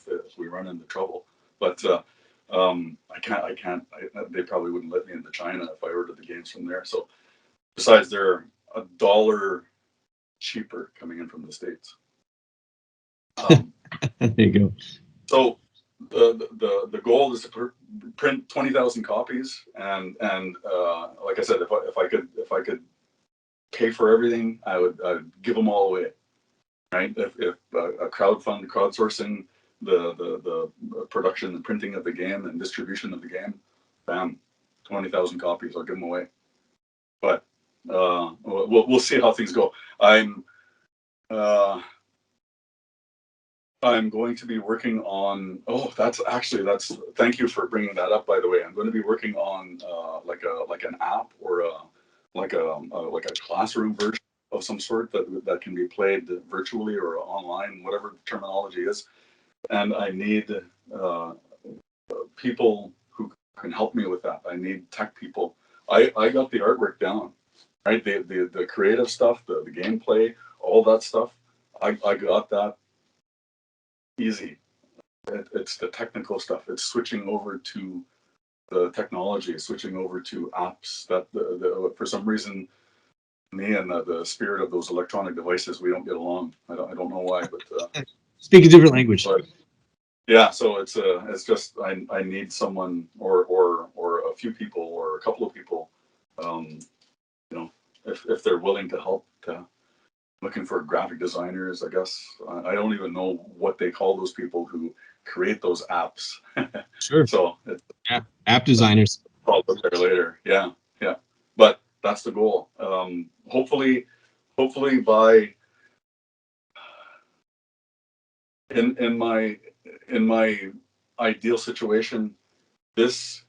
if we run into trouble. But I can't. They probably wouldn't let me into China if I ordered the games from there. So besides, they're $1 cheaper coming in from the States. There you go. So the goal is to print 20,000 copies, and like I said, if I could pay for everything, I'd give them all away. Right? If crowdsourcing the production and printing of the game and distribution of the game, bam, 20,000 copies, I'll give them away. But we'll see how things go. I'm going to be working on. Oh, that's Thank you for bringing that up. By the way, I'm going to be working on like an app or like a classroom version of some sort that can be played virtually or online, whatever the terminology is. And I need people who can help me with that. I need tech people. I got the artwork down, right? The creative stuff, the gameplay, all that stuff. I got that easy. It's the technical stuff. It's switching over to the technology, switching over to apps that for some reason, me and the spirit of those electronic devices, we don't get along. I don't know why, but speak a different language. But, yeah, so it's just I need someone or a few people or a couple of people, if they're willing to help. Looking for graphic designers, I guess. I don't even know what they call those people who create those apps. Sure. So app designers. I'll look there later. Yeah. But that's the goal. Hopefully by in my ideal situation, this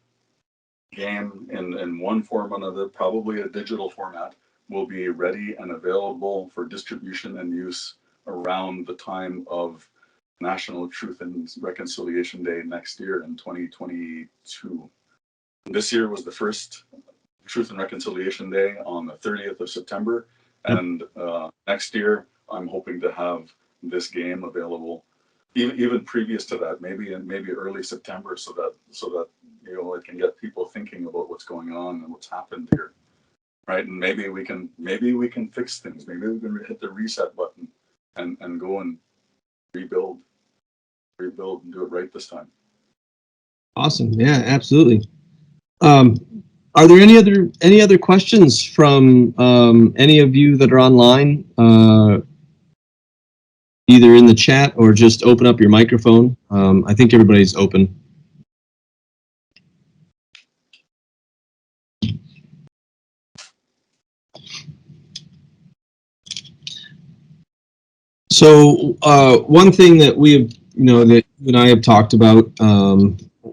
game in one form or another, probably a digital format, will be ready and available for distribution and use around the time of National Truth and Reconciliation Day next year in 2022. This year was the first Truth and Reconciliation Day on the 30th of September. And next year, I'm hoping to have this game available even previous to that, maybe early September, so that it can get people thinking about what's going on and what's happened here. Right, and maybe we can fix things. Maybe we can hit the reset button and go and rebuild and do it right this time. Awesome. Yeah, absolutely. Are there any other questions from any of you that are online? Either in the chat or just open up your microphone. I think everybody's open. So one thing that we have, that you and I have talked about,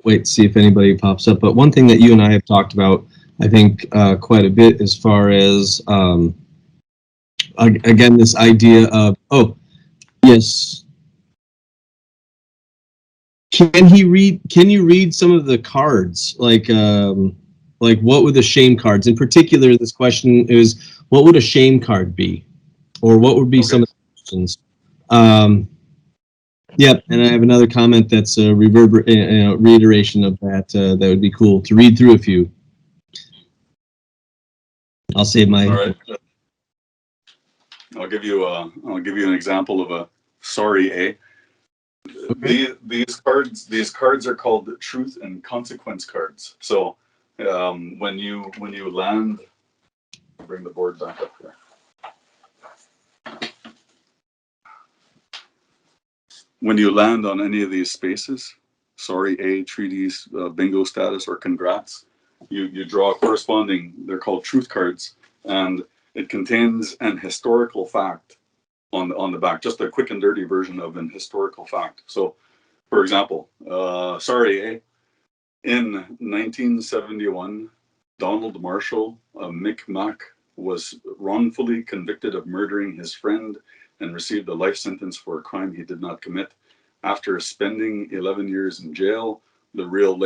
wait to see if anybody pops up, but one thing that you and I have talked about, I think quite a bit as far as, again, this idea of, yes. Can you read some of the cards? Like what would the shame cards? In particular, this question is, what would a shame card be? Or what would be some of the questions? Yep, and I have another comment that's a reiteration of that. That would be cool to read through a few. I'll save my. All right. I'll give you an example of a sorry, eh? Okay. These cards are called truth and consequence cards. So when you land, I'll bring the board back up here. When you land on any of these spaces, sorry, A, treaties, bingo status, or congrats, you draw a corresponding, they're called truth cards, and it contains an historical fact on the back, just a quick and dirty version of an historical fact. So, for example, sorry, A, in 1971, Donald Marshall, a Micmac, was wrongfully convicted of murdering his friend and received a life sentence for a crime he did not commit. After spending 11 years in jail, the real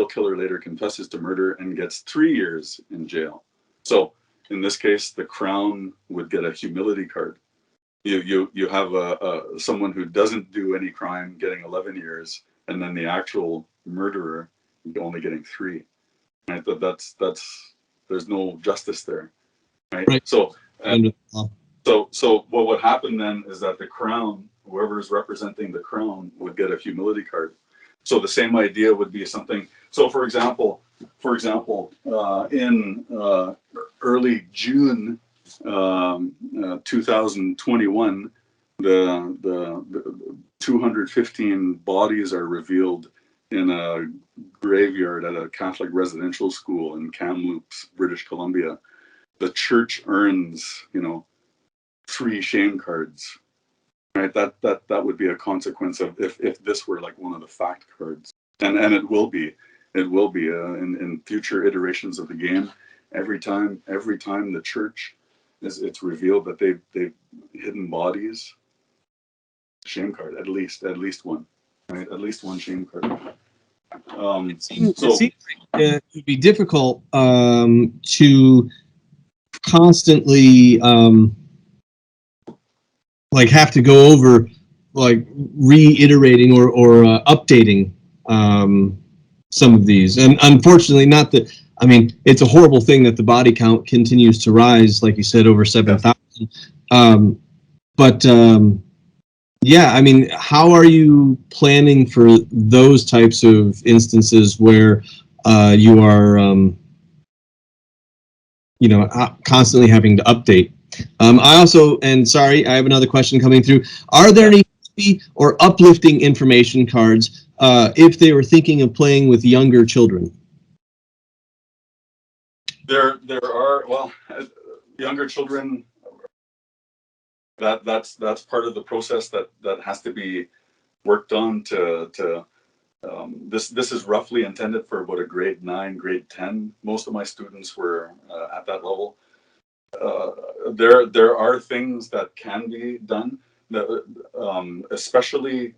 killer later confesses to murder and gets 3 years in jail. So in this case, the Crown would get a humility card. you have someone who doesn't do any crime getting 11 years, and then the actual murderer only getting 3. Right? That's there's no justice there. Right. Right. So what would happen then is that the crown, whoever is representing the crown, would get a humility card. So the same idea would be something. So for example, in early June 2021, the 215 bodies are revealed in a graveyard at a Catholic residential school in Kamloops, British Columbia. The church earns, 3 shame cards. Right, that would be a consequence of if this were like one of the fact cards, and it will be in future iterations of the game. Every time the church it's revealed that they've hidden bodies, shame card, at least one, right? At least one shame card. It seems like it would be difficult to constantly like have to go over like reiterating or updating some of these. And unfortunately, not that, I mean, it's a horrible thing that the body count continues to rise, like you said, over 7,000. Yeah, I mean, how are you planning for those types of instances where you are, constantly having to update? I also, and sorry, I have another question coming through. Are there any happy or uplifting information cards if they were thinking of playing with younger children? There are, well, younger children. That's part of the process that has to be worked on. This is roughly intended for about a grade 9, grade 10. Most of my students were at that level. There are things that can be done, that, especially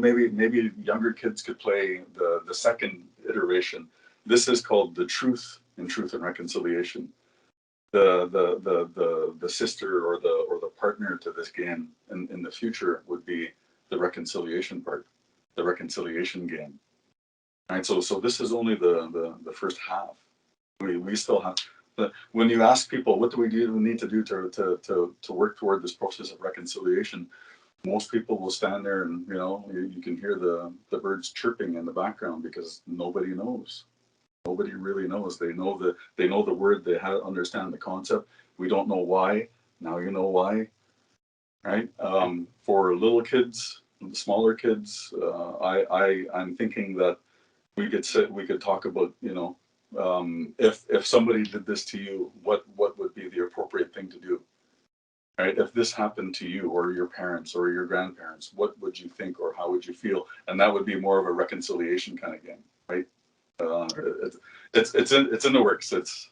maybe younger kids could play the second iteration. This is called the Truth and Reconciliation. The sister or the partner to this game in the future would be the reconciliation part, the reconciliation game. Right. So this is only the first half. We still have. When you ask people, what do we need to do to work toward this process of reconciliation, most people will stand there and you can hear the birds chirping in the background because nobody knows. Nobody really knows. They know the word, they understand the concept. We don't know why. Now you know why, right? For little kids, smaller kids, I'm thinking that we could talk about if somebody did this to you, what would be the appropriate thing to do? Right? If this happened to you or your parents or your grandparents, what would you think or how would you feel? And that would be more of a reconciliation kind of game, right? It's in the works. It's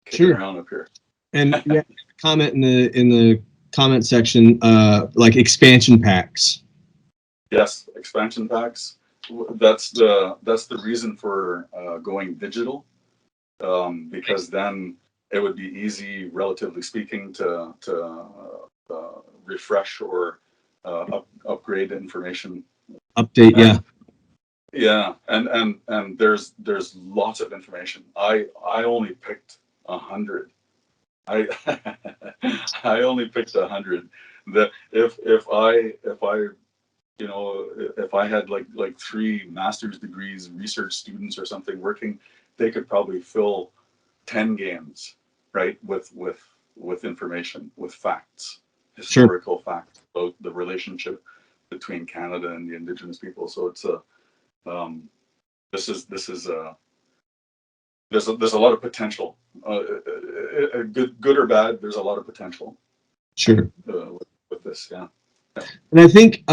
kicking around up here. And yeah, comment in the comment section, like expansion packs. Yes, expansion packs. That's the reason for going digital, because then it would be easy, relatively speaking, to refresh or upgrade information. Update, yeah. Yeah, and there's lots of information. I only picked 100. I only picked 100. That if I had like 3 master's degrees, research students or something working, they could probably fill 10 games, right, with information, with facts, historical facts about the relationship between Canada and the Indigenous people. So it's there's a lot of potential, good or bad. There's a lot of potential. Sure. With this, yeah. And I think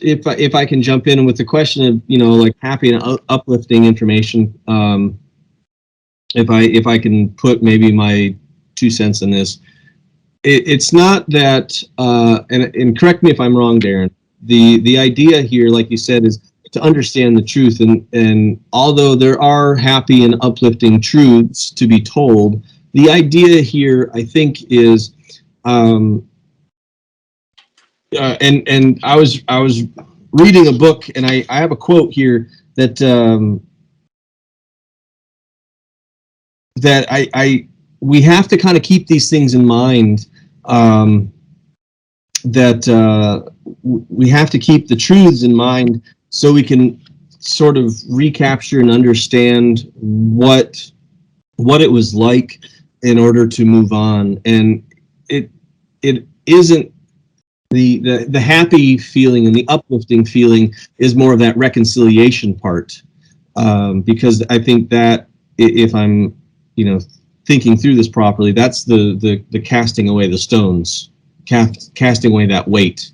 if I can jump in with the question of like happy and uplifting information, if I can put maybe my 2 cents in this, it's not that and correct me if I'm wrong, Darren. The idea here, like you said, is to understand the truth, and although there are happy and uplifting truths to be told, the idea here, I think, is And I was reading a book, and I have a quote here that that we have to kind of keep these things in mind. That we have to keep the truths in mind so we can sort of recapture and understand what it was like in order to move on. And it isn't the happy feeling and the uplifting feeling is more of that reconciliation part, because I think that if I'm thinking through this properly, that's the casting away the stones, casting away that weight.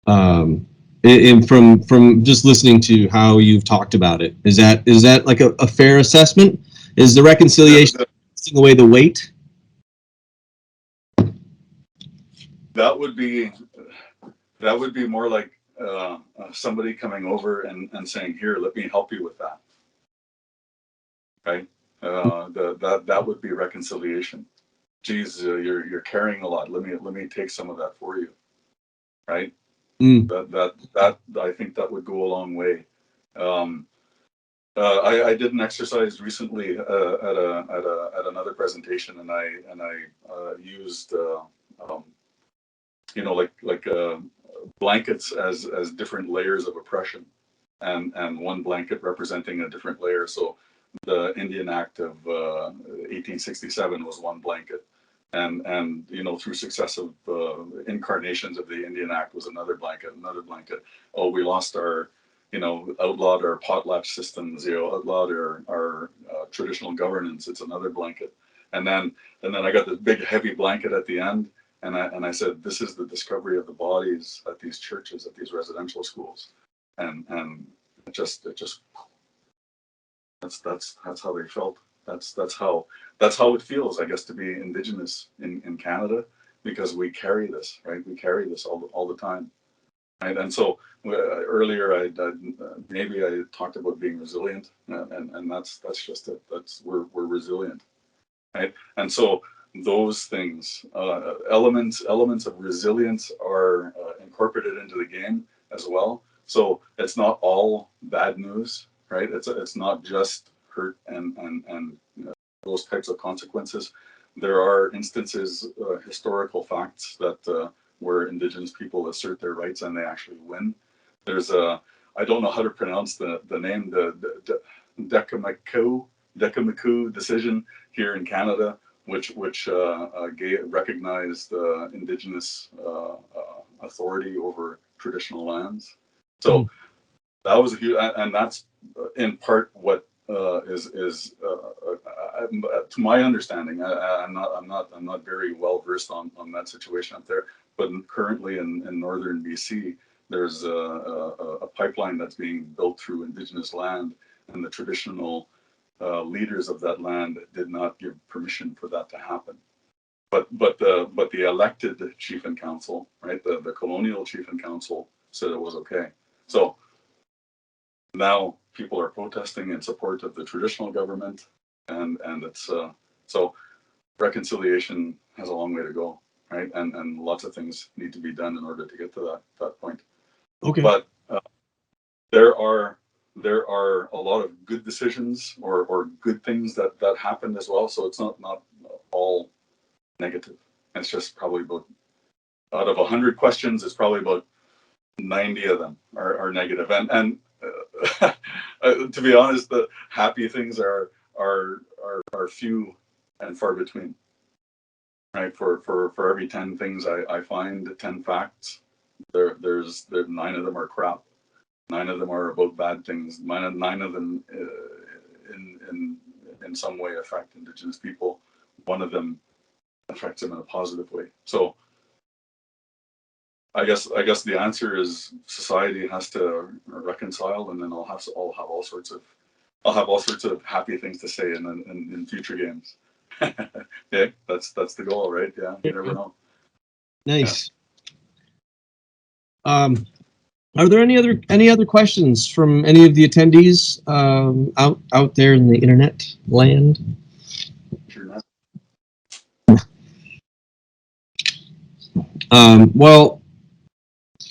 And from just listening to how you've talked about it, is that like a fair assessment? Is the reconciliation casting away the weight? That would be more like somebody coming over and saying, "Here, let me help you with that." Right? That would be reconciliation. Geez, you're carrying a lot. Let me take some of that for you. Right? That I think that would go a long way. I did an exercise recently at another presentation, and I used blankets as different layers of oppression, and one blanket representing a different layer. So the Indian Act of 1867 was one blanket, and through successive incarnations of the Indian Act was another blanket. Oh, we lost our outlawed our potlatch systems, outlawed our traditional governance. It's another blanket, and then I got this big heavy blanket at the end. And I said, this is the discovery of the bodies at these churches, at these residential schools, and it just that's how they felt. That's how it feels, I guess, to be Indigenous in Canada, because we carry this, right? We carry this all the time, right? And so earlier, maybe I talked about being resilient, and that's just it. We're resilient, right? And so those things, elements of resilience are incorporated into the game as well. So it's not all bad news, right? It's not just hurt and those types of consequences. There are instances, historical facts that where Indigenous people assert their rights and they actually win. There's I don't know how to pronounce the name, the Dekamiku decision here in Canada, which recognized Indigenous authority over traditional lands. So that was a huge, and that's in part what is to my understanding. I'm not very well versed on that situation up there, but currently in northern BC, there's a pipeline that's being built through Indigenous land, and the traditional leaders of that land did not give permission for that to happen. But the elected chief and council, right, the colonial chief and council said it was okay. So now people are protesting in support of the traditional government, and it's so reconciliation has a long way to go, right? And lots of things need to be done in order to get to that point. Okay. But there are a lot of good decisions or good things that happened as well. So it's not all negative. It's just probably about, out of 100 questions, it's probably about 90 of them are negative. And to be honest, the happy things are few and far between. Right? For every 10 things I find, 10 facts, there's 9 of them are crap. 9 of them are about bad things. 9 of them in some way affect Indigenous people. 1 of them affects them in a positive way. So I guess the answer is society has to reconcile, and then I'll have all sorts of happy things to say in future games. Yeah, that's the goal, right? Yeah, you never know. Nice. Yeah. Are there any other questions from any of the attendees out there in the internet land? Sure. Well,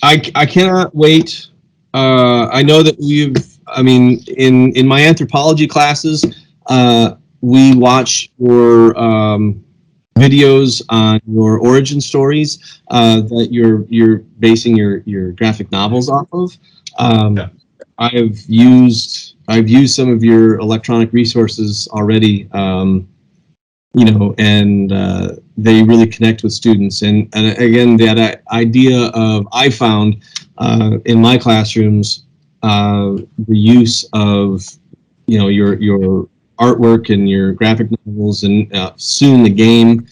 I cannot wait. I know that I mean, in my anthropology classes, we watch your videos on your origin stories that you're basing your graphic novels off of. Yeah. Um, I've used some of your electronic resources already. And they really connect with students. And again, that idea of I found in my classrooms the use of your artwork and your graphic novels and soon the game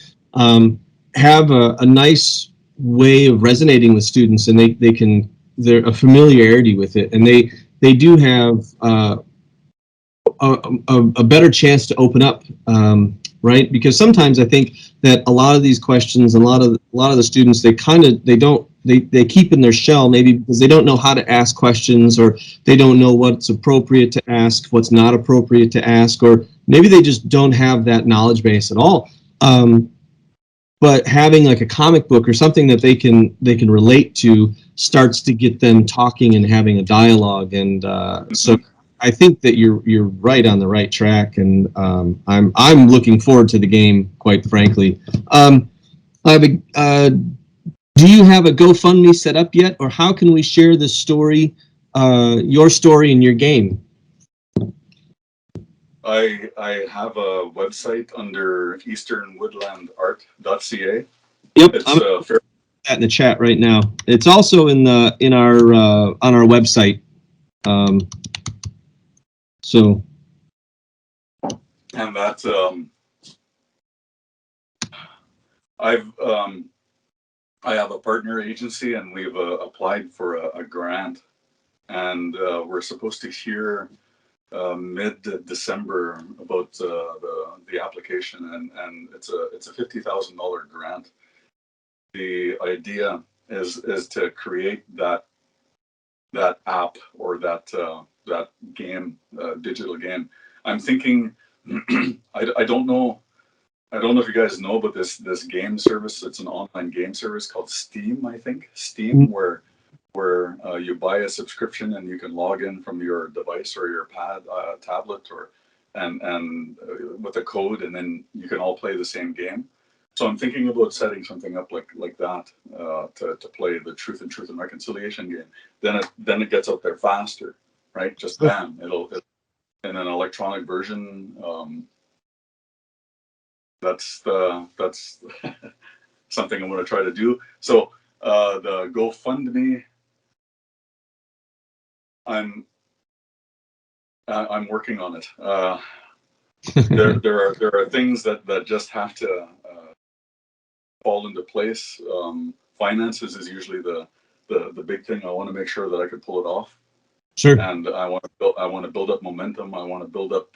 have a nice way of resonating with students, and they're a familiarity with it, and they do have a better chance to open up, right? Because sometimes I think that a lot of these questions and a lot of the students, they keep in their shell, maybe because they don't know how to ask questions, or they don't know what's appropriate to ask, what's not appropriate to ask, or maybe they just don't have that knowledge base at all. But having like a comic book or something that they can relate to starts to get them talking and having a dialogue. And so Mhm. I think that you're right on the right track, and I'm looking forward to the game, quite frankly. I have do you have a GoFundMe set up yet, or how can we share this story, your story in your game? I have a website under easternwoodlandart.ca. Yep, It's I'm fair. that in the chat right now. It's also in our on our website. Um, so And that I've I have a partner agency, and we've applied for a grant, and we're supposed to hear mid-December about the application, and it's a $50,000 grant. The idea is to create that app, or that game, digital game. I'm thinking, I don't know. I don't know if you guys know about this game service. It's an online game service called Steam, I think. Steam, where you buy a subscription and you can log in from your device or your tablet, or and with a code, and then you can all play the same game. So I'm thinking about setting something up like that, to play the Truth and Reconciliation game. Then it gets out there faster, right? Just bam, it'll in an electronic version. That's something I'm going to try to do. So the GoFundMe, I'm I'm working on it. There are things that just have to fall into place. Finances is usually the big thing. I want to make sure that I can pull it off, sure. and I want to build up momentum. I want to build up.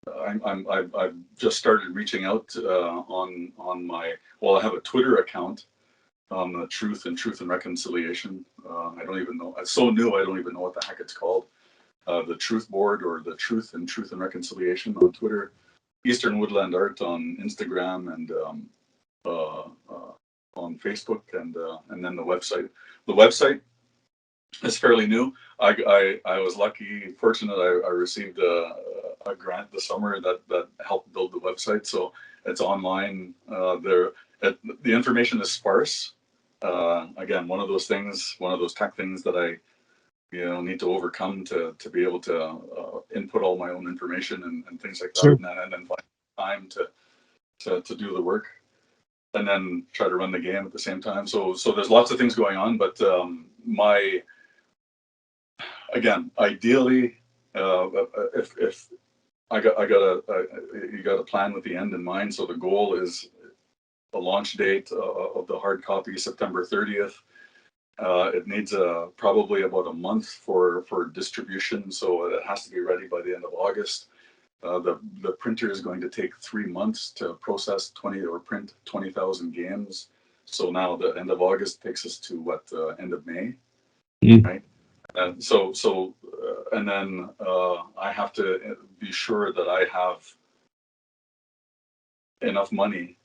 I've just started reaching out on my, well, I have a Twitter account on the Truth and Reconciliation. I don't even know. It's so new. I don't even know what the heck it's called. The Truth Board, or the Truth and Reconciliation on Twitter. Eastern Woodland Art on Instagram, and uh, uh, on Facebook, and then the website. The website is fairly new. I was lucky, fortunate. I received a grant this summer that helped build the website, so it's online. The information is sparse. Again, one of those things, one of those tech things that I need to overcome to be able to input all my own information and things like that, Sure. and then find time to do the work, and then try to run the game at the same time. So there's lots of things going on, but my again, ideally, if you got a plan with the end in mind. So the goal is the launch date of the hard copy, September 30th. It needs probably about a month for distribution, so it has to be ready by the end of August. The printer is going to take 3 months to process 20 or print 20,000 games. So now the end of August takes us to what, end of May, Mm. right? And and then I have to be sure that I have enough money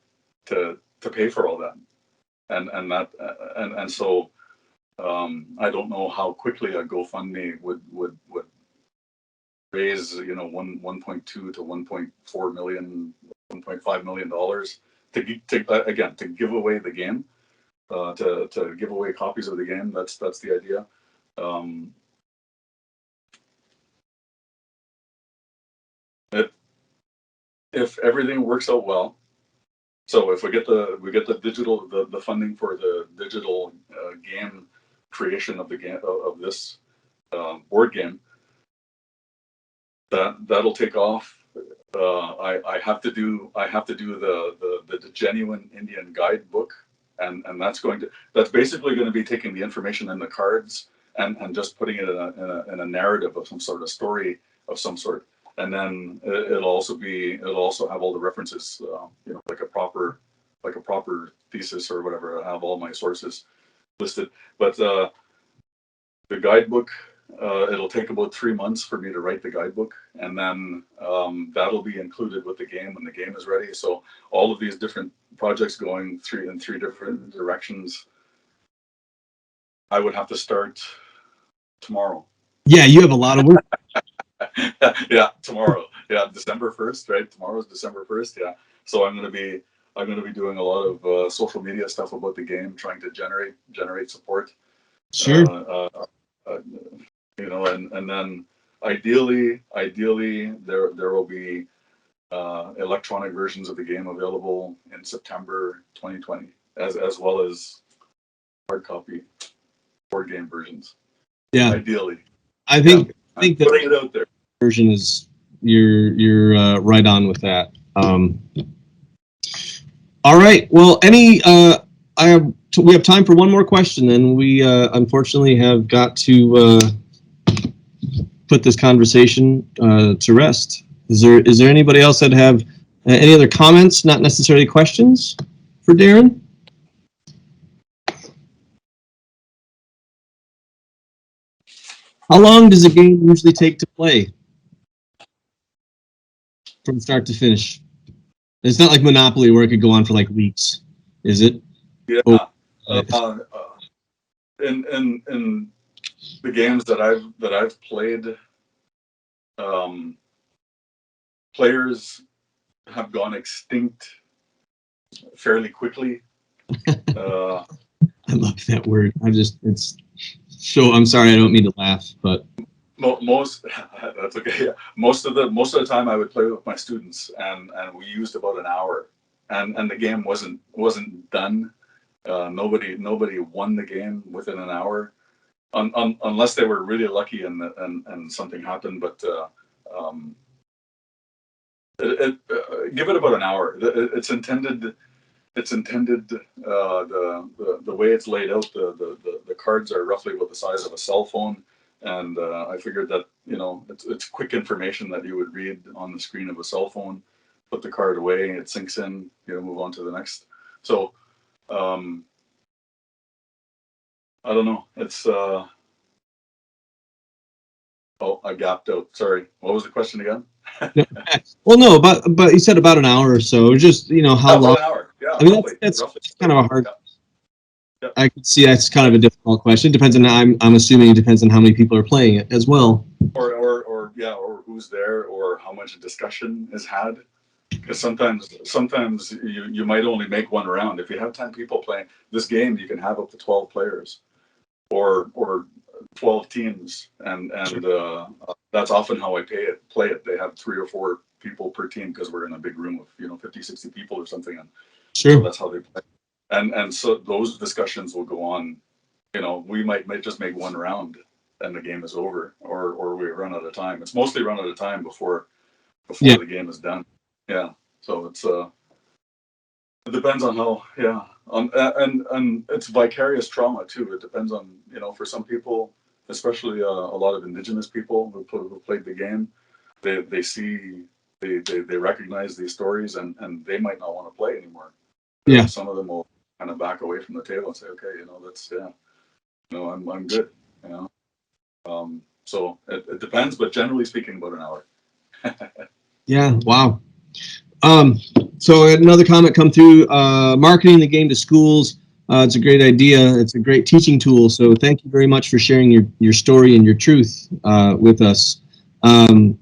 to pay for all that. and so I don't know how quickly a GoFundMe would raise, 1.2 to 1.4 million, $1.5 million to give away the game, to give away copies of the game. That's the idea. If everything works out well, so if we get the digital the funding for the digital game creation of the game of this board game, that'll take off. I have to do the genuine Indian guidebook, and that's basically going to be taking the information in the cards and just putting it in a narrative of some sort, a story of some sort, and then it'll also have all the references, like a proper thesis or whatever. I have all my sources listed, but the guidebook. It'll take about 3 months for me to write the guidebook, and then that'll be included with the game when the game is ready. So all of these different projects going in three different directions, I would have to start tomorrow. Yeah, you have a lot of work. Yeah, tomorrow. Yeah, December 1st, right? Tomorrow's December 1st. Yeah. So I'm gonna be doing a lot of social media stuff about the game, trying to generate support. Sure. And then ideally there will be electronic versions of the game available in September 2020, as well as hard copy board game versions. Yeah. Ideally. I think putting it out there. Version is you're right on with that. All right. Well, we have time for one more question, and we unfortunately have got to put this conversation to rest. Is there anybody else that have any other comments, not necessarily questions, for Darren? How long does a game usually take to play from start to finish? It's not like Monopoly where it could go on for like weeks, is it? Yeah. In the games that I've played, players have gone extinct fairly quickly. I love that word. I'm sorry, I don't mean to laugh, but most that's okay. Yeah. Most of the time I would play with my students, and we used about an hour, and the game wasn't done. Nobody won the game within an hour, unless they were really lucky and something happened. But give it about an hour. It's intended. The way it's laid out, the cards are roughly about the size of a cell phone, and I figured that it's quick information that you would read on the screen of a cell phone. Put the card away, it sinks in. Move on to the next. So I don't know. It's I gapped out. Sorry. What was the question again? Well, no, but you said about an hour or so. Just how long? About an hour. Yeah. I mean, that's kind of a hard. Yeah. I could see that's kind of a difficult question. Depends on I'm assuming it depends on how many people are playing it as well. Or who's there, or how much discussion is had. Because sometimes you might only make one round. If you have 10 people playing this game, you can have up to 12 players, or 12 teams, and that's often how I play it. They have 3 or 4 people per team because we're in a big room of 50, 60 people or something, and sure. So that's how they play. And so those discussions will go on. We might just make one round and the game is over, or we run out of time. It's mostly run out of time before the game is done. Yeah. So it depends on how. Yeah. And it's vicarious trauma too. It depends on for some people, especially a lot of Indigenous people who played the game, they see they recognize these stories, and they might not want to play anymore. Yeah. Some of them will kind of back away from the table and say, okay, that's I'm good. So it depends, but generally speaking, about an hour. Yeah. Wow. So another comment come through. Marketing the game to schools It's a great idea. It's a great teaching tool. So thank you very much for sharing your story and your truth with us. And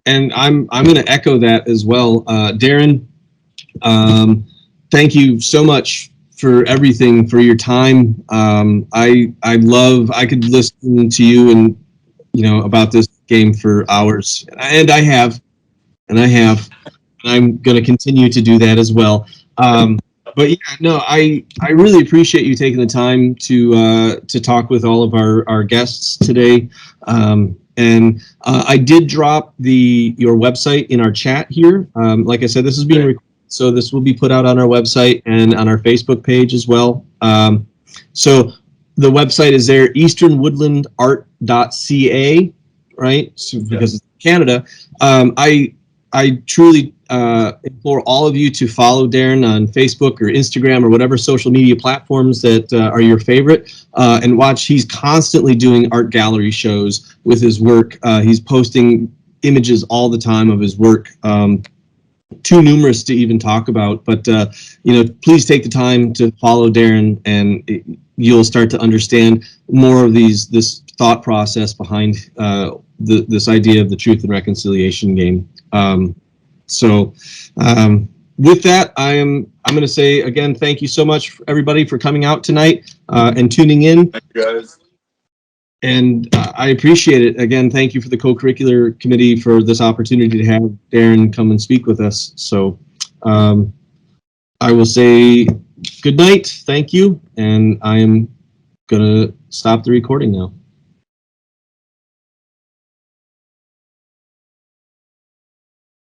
I'm going to echo that as well. Darren, thank you so much for everything, for your time. I could listen to you and about this game for hours, and I'm going to continue to do that as well. But yeah, no, I really appreciate you taking the time to talk with all of our guests today. And I did drop your website in our chat here. Like I said, this is being recorded, so this will be put out on our website and on our Facebook page as well. So the website is there, easternwoodlandart.ca, right? So, because it's Canada. I truly implore all of you to follow Darren on Facebook or Instagram or whatever social media platforms that are your favorite, and watch. He's constantly doing art gallery shows with his work. He's posting images all the time of his work, too numerous to even talk about. But please take the time to follow Darren, and you'll start to understand more of this thought process behind this idea of the truth and reconciliation game. With that, I'm going to say again, thank you so much, everybody, for coming out tonight and tuning in. Thank you, guys. And I appreciate it. Again, thank you for the co-curricular committee for this opportunity to have Darren come and speak with us. So I will say good night, thank you, and I am going to stop the recording now.